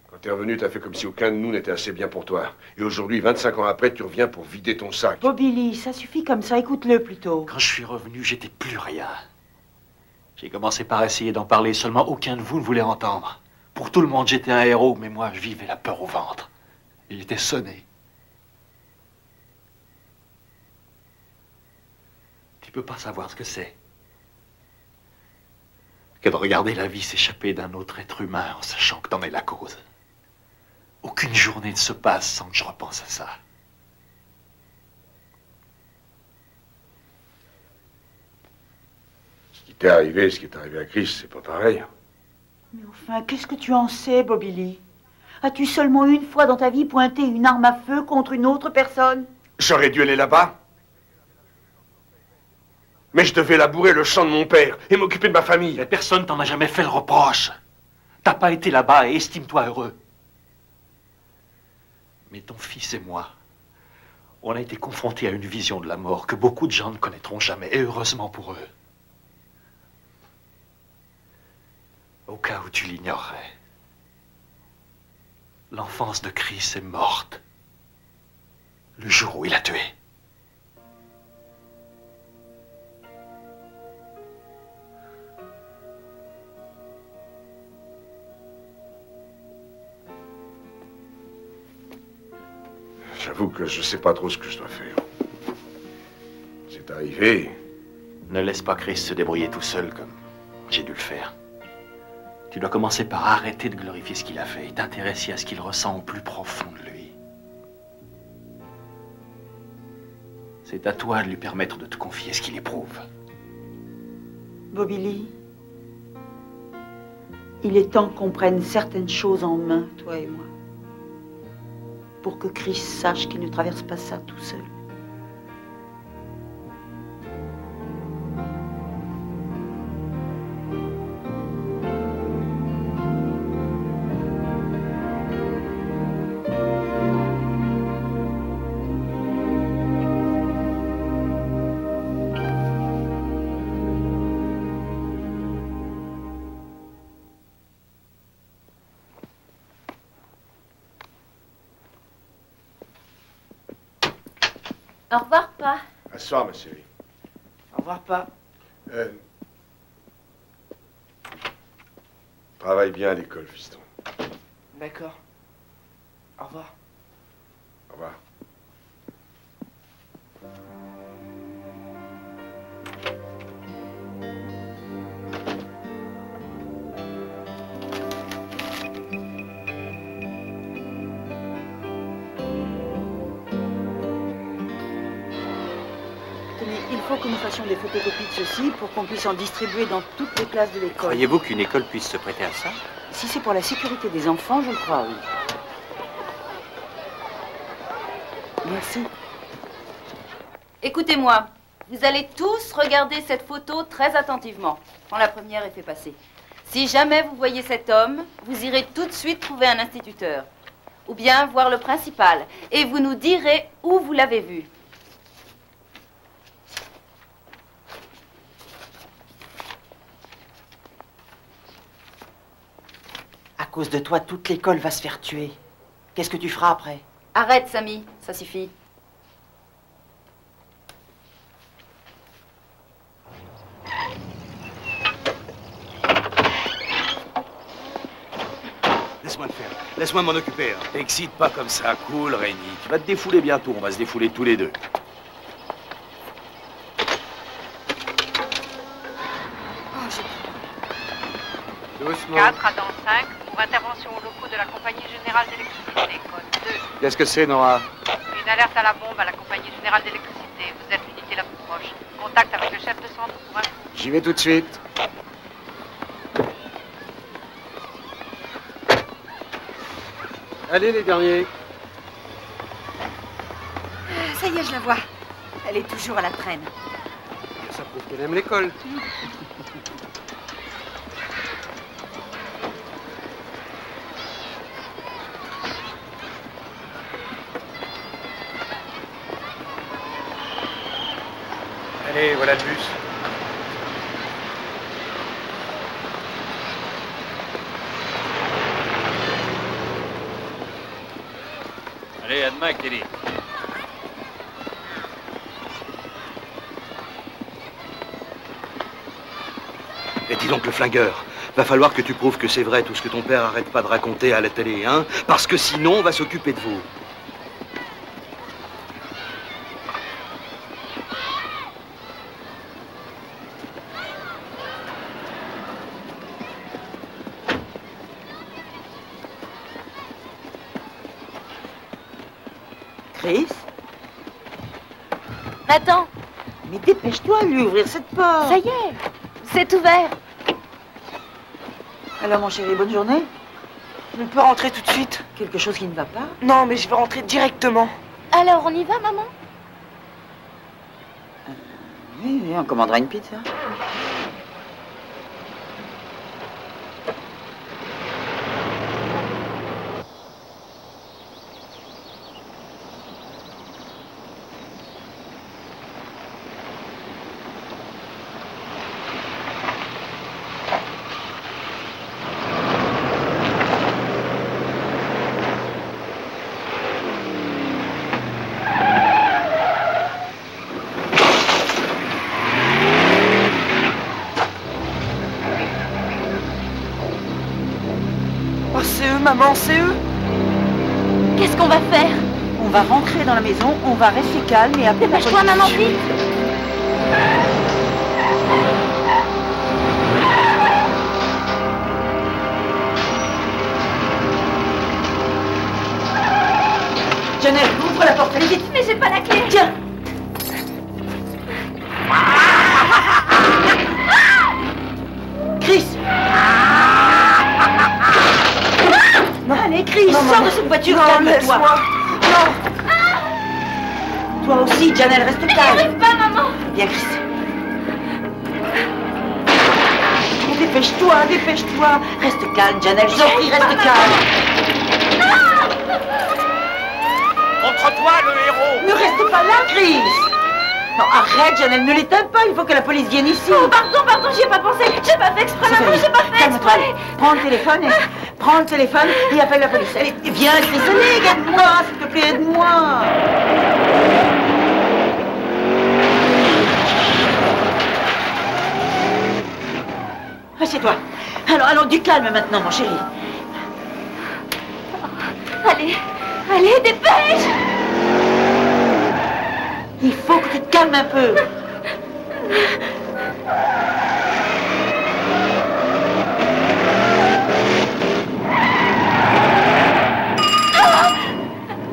Speaker 1: Quand t'es revenu, t'as fait comme si aucun de nous n'était assez bien pour toi. Et aujourd'hui, 25 ans après, tu reviens pour vider ton sac.
Speaker 3: Bobby Lee, ça suffit comme ça, écoute-le plutôt.
Speaker 14: Quand je suis revenu, j'étais plus rien. J'ai commencé par essayer d'en parler, seulement aucun de vous ne voulait entendre. Pour tout le monde, j'étais un héros, mais moi, je vivais la peur au ventre. Il était sonné. Tu peux pas savoir ce que c'est que de regarder la vie s'échapper d'un autre être humain en sachant que t'en es la cause. Aucune journée ne se passe sans que je repense à ça.
Speaker 1: Ce qui t'est arrivé, ce qui est arrivé à Chris, c'est pas pareil.
Speaker 3: Mais enfin, qu'est-ce que tu en sais, Bobby Lee? As-tu seulement une fois dans ta vie pointé une arme à feu contre une autre personne?
Speaker 1: J'aurais dû aller là-bas. Mais je devais labourer le champ de mon père et m'occuper de ma famille.
Speaker 14: Mais personne t'en a jamais fait le reproche. T'as pas été là-bas et estime-toi heureux. Mais ton fils et moi, on a été confrontés à une vision de la mort que beaucoup de gens ne connaîtront jamais, et heureusement pour eux. Au cas où tu l'ignorerais, l'enfance de Chris est morte le jour où il a tué.
Speaker 1: J'avoue que je sais pas trop ce que je dois faire. C'est arrivé.
Speaker 14: Ne laisse pas Chris se débrouiller tout seul comme j'ai dû le faire. Tu dois commencer par arrêter de glorifier ce qu'il a fait et t'intéresser à ce qu'il ressent au plus profond de lui. C'est à toi de lui permettre de te confier ce qu'il éprouve.
Speaker 3: Bobby Lee, il est temps qu'on prenne certaines choses en main, toi et moi. Pour que Chris sache qu'il ne traverse pas ça tout seul.
Speaker 4: Au revoir, Pa.
Speaker 1: Assois, ma chérie.
Speaker 17: Au revoir, Pa.
Speaker 1: Travaille bien à l'école, fiston.
Speaker 17: D'accord. Au revoir.
Speaker 1: Au revoir.
Speaker 3: Il faut que nous fassions des photocopies de ceci pour qu'on puisse en distribuer dans toutes les classes de l'école.
Speaker 20: Croyez-vous qu'une école puisse se prêter à ça?
Speaker 3: Si c'est pour la sécurité des enfants, je le crois, oui. Merci.
Speaker 15: Écoutez-moi, vous allez tous regarder cette photo très attentivement, quand la première est fait passer. Si jamais vous voyez cet homme, vous irez tout de suite trouver un instituteur. Ou bien voir le principal. Et vous nous direz où vous l'avez vu.
Speaker 17: À cause de toi, toute l'école va se faire tuer. Qu'est-ce que tu feras après?
Speaker 15: Arrête, Samy, ça suffit.
Speaker 8: Laisse-moi le faire. Laisse-moi m'en occuper. Hein.
Speaker 16: T'excite pas comme ça, cool, Rémi. Tu vas te défouler bientôt, on va se défouler tous les deux.
Speaker 10: Doucement. 4 à dans 5 pour intervention aux locaux de la Compagnie Générale d'Électricité. Code 2.
Speaker 11: Qu'est-ce que c'est, Nora?
Speaker 10: Une alerte à la bombe à la Compagnie Générale d'Électricité. Vous êtes l'unité la plus proche. Contact avec le chef de centre pour un coup.
Speaker 11: J'y vais tout de suite. Allez, les derniers.
Speaker 12: Ça y est, je la vois. Elle est toujours à la traîne.
Speaker 11: Ça prouve qu'elle aime l'école. Allez, voilà le bus.
Speaker 20: Allez, à demain, Kelly.
Speaker 8: Et dis donc, le flingueur, va falloir que tu prouves que c'est vrai tout ce que ton père arrête pas de raconter à la télé, hein? Parce que sinon, on va s'occuper de vous.
Speaker 3: Chris?
Speaker 4: Attends.
Speaker 3: Mais dépêche-toi de lui ouvrir cette porte.
Speaker 4: Ça y est, c'est ouvert.
Speaker 3: Alors, mon chéri, bonne journée.
Speaker 17: Je peux rentrer tout de suite.
Speaker 3: Quelque chose qui ne va pas?
Speaker 17: Non, mais je vais rentrer directement.
Speaker 4: Alors, on y va, maman?
Speaker 3: Oui, on commandera une pizza.
Speaker 17: Maman, c'est eux.
Speaker 4: Qu'est-ce qu'on va faire?
Speaker 3: On va rentrer dans la maison, on va rester calme et après...
Speaker 4: Dépêche-toi, maman, vite!
Speaker 3: Janelle, ouvre la porte, allez vite!
Speaker 4: Mais j'ai pas la clé!
Speaker 3: Tiens! Chris! Non, allez, Chris, sors de cette voiture, calme-toi! Non! Toi aussi, Janelle, reste calme!
Speaker 4: J'y arrive pas, maman!
Speaker 3: Viens, Chris! Dépêche-toi, dépêche-toi! Reste calme, Janelle, je t'en prie, reste calme!
Speaker 5: Contre toi, le héros!
Speaker 3: Ne reste pas là, Chris! Non, arrête, Janelle, ne l'éteins pas, il faut que la police vienne ici.
Speaker 4: Oh, pardon, j'y ai pas pensé. J'ai pas fait exprès, maman, j'ai pas fait
Speaker 3: Calme-toi,
Speaker 4: exprès.
Speaker 3: Prends le téléphone et appelle la police. Allez, viens, Chris, allez, aide-moi, s'il te plaît, aide-moi. Assieds-toi. Alors, du calme maintenant, mon chéri.
Speaker 4: Allez, dépêche!
Speaker 3: Il faut que tu te calmes un peu.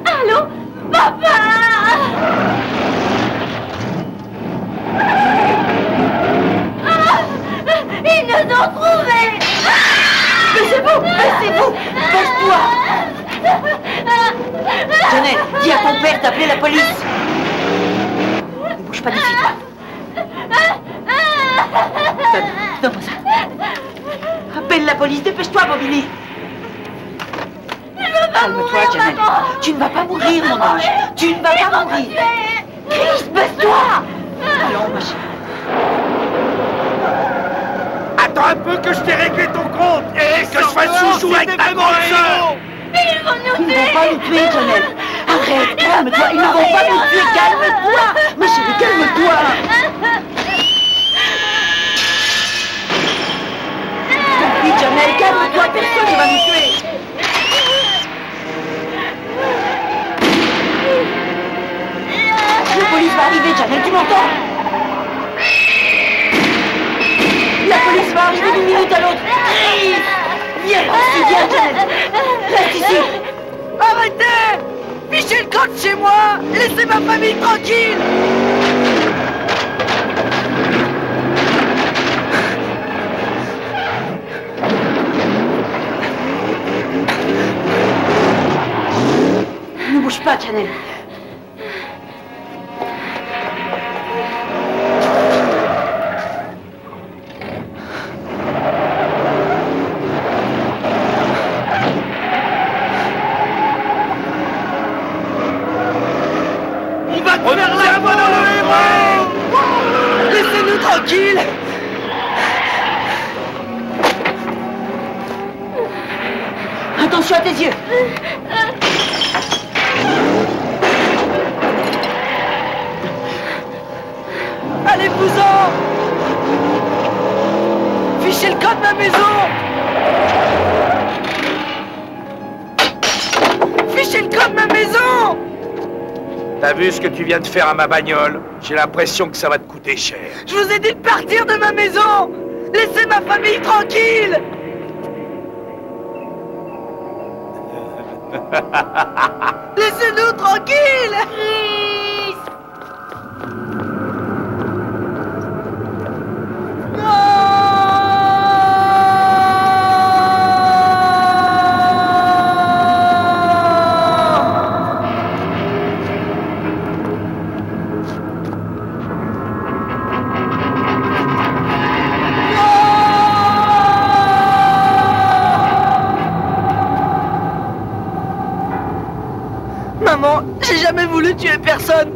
Speaker 4: Allô? Papa! Ils nous ont trouvés!
Speaker 3: Baissez-vous! Baisse-toi! Janelle, dis à ton père d'appeler la police. Ne bouge pas d'ici, toi. Donne-moi ça. Appelle la police, dépêche-toi, Bobby. Calme-toi, Janelle. Tu ne vas pas mourir, mon ange. Tu ne vas pas mourir. Chris, baisse-toi. Allons, ma chérie.
Speaker 5: Attends un peu que je t'ai réglé ton compte et que je fasse chouchou avec ta grande sœur.
Speaker 4: Ils vont nous tuer.
Speaker 3: Ils ne vont pas nous tuer, Janelle. Arrête, calme-toi. Ils ne vont pas nous tuer. Calme-toi. Ma chérie, calme-toi. Oui, Janelle, calme-toi. Personne ne va nous tuer. La police va arriver, Janelle. Tu m'entends? La police va arriver d'une minute à l'autre. Viens ici, viens, Janelle. Reste ici.
Speaker 17: Arrêtez! Fichez le camp de chez moi! Laissez ma famille tranquille!
Speaker 13: Chanel.
Speaker 17: Laissez-nous tranquilles.
Speaker 3: Attention à tes yeux.
Speaker 17: Allez-vous-en. Fichez le code de ma maison. Fichez le code de ma maison.
Speaker 16: T'as vu ce que tu viens de faire à ma bagnole? J'ai l'impression que ça va te coûter cher.
Speaker 17: Je vous ai dit de partir de ma maison. Laissez ma famille tranquille. Laissez-nous tranquilles. Maman, j'ai jamais voulu tuer personne.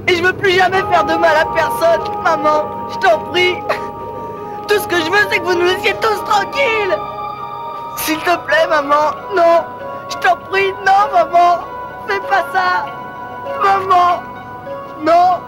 Speaker 17: Et je veux plus jamais faire de mal à personne. Maman, je t'en prie. Tout ce que je veux, c'est que vous nous laissiez tous tranquilles. S'il te plaît, maman, non. Je t'en prie, non, maman. Fais pas ça. Maman, non.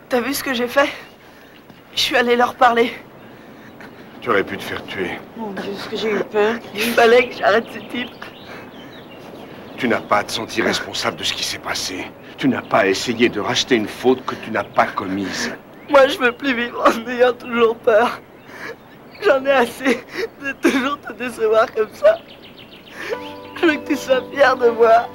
Speaker 17: T'as vu ce que j'ai fait? Je suis allée leur parler.
Speaker 1: Tu aurais pu te faire tuer.
Speaker 17: Mon Dieu, ce que j'ai eu peur. Il fallait que j'arrête ce type.
Speaker 1: Tu n'as pas à te sentir responsable de ce qui s'est passé. Tu n'as pas à essayer de racheter une faute que tu n'as pas commise.
Speaker 17: Moi, je veux plus vivre en ayant toujours peur. J'en ai assez de toujours te décevoir comme ça. Je veux que tu sois fier de moi.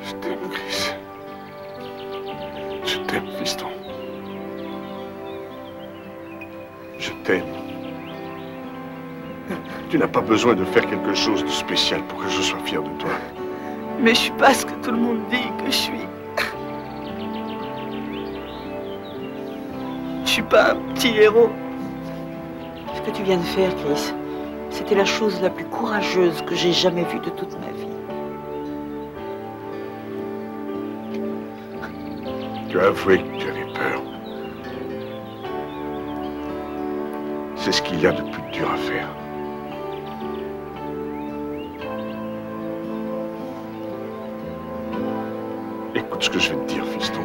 Speaker 1: Je t'aime, Chris. Je t'aime, fiston. Je t'aime. Tu n'as pas besoin de faire quelque chose de spécial pour que je sois fier de toi.
Speaker 17: Mais je suis pas ce que tout le monde dit que je suis. Je suis pas un petit héros. Ce que tu viens de faire, Chris, c'était la chose la plus courageuse que j'ai jamais vue de toute ma vie.
Speaker 1: Tu as avoué que tu avais peur. C'est ce qu'il y a de plus dur à faire. Écoute ce que je vais te dire, fiston.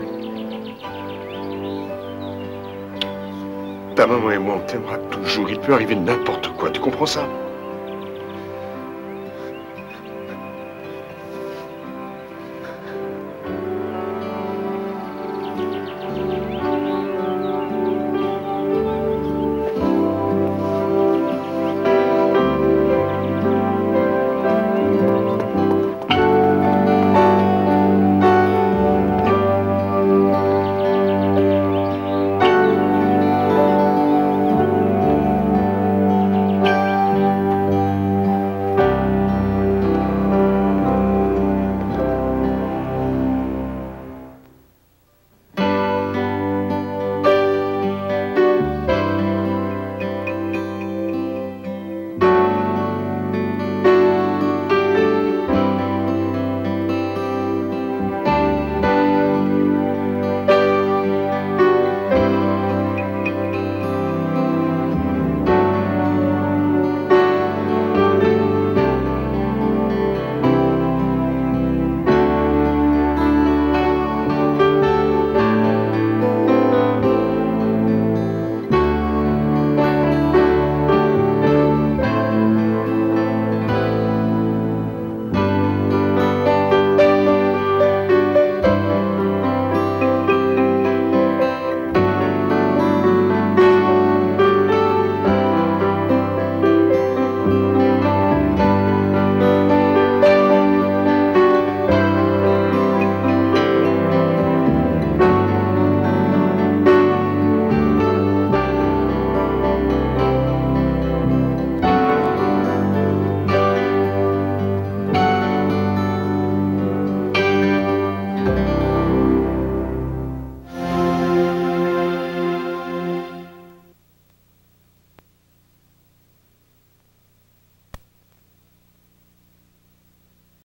Speaker 1: Ta maman et moi, on t'aimera toujours. Il peut arriver n'importe quoi. Tu comprends ça?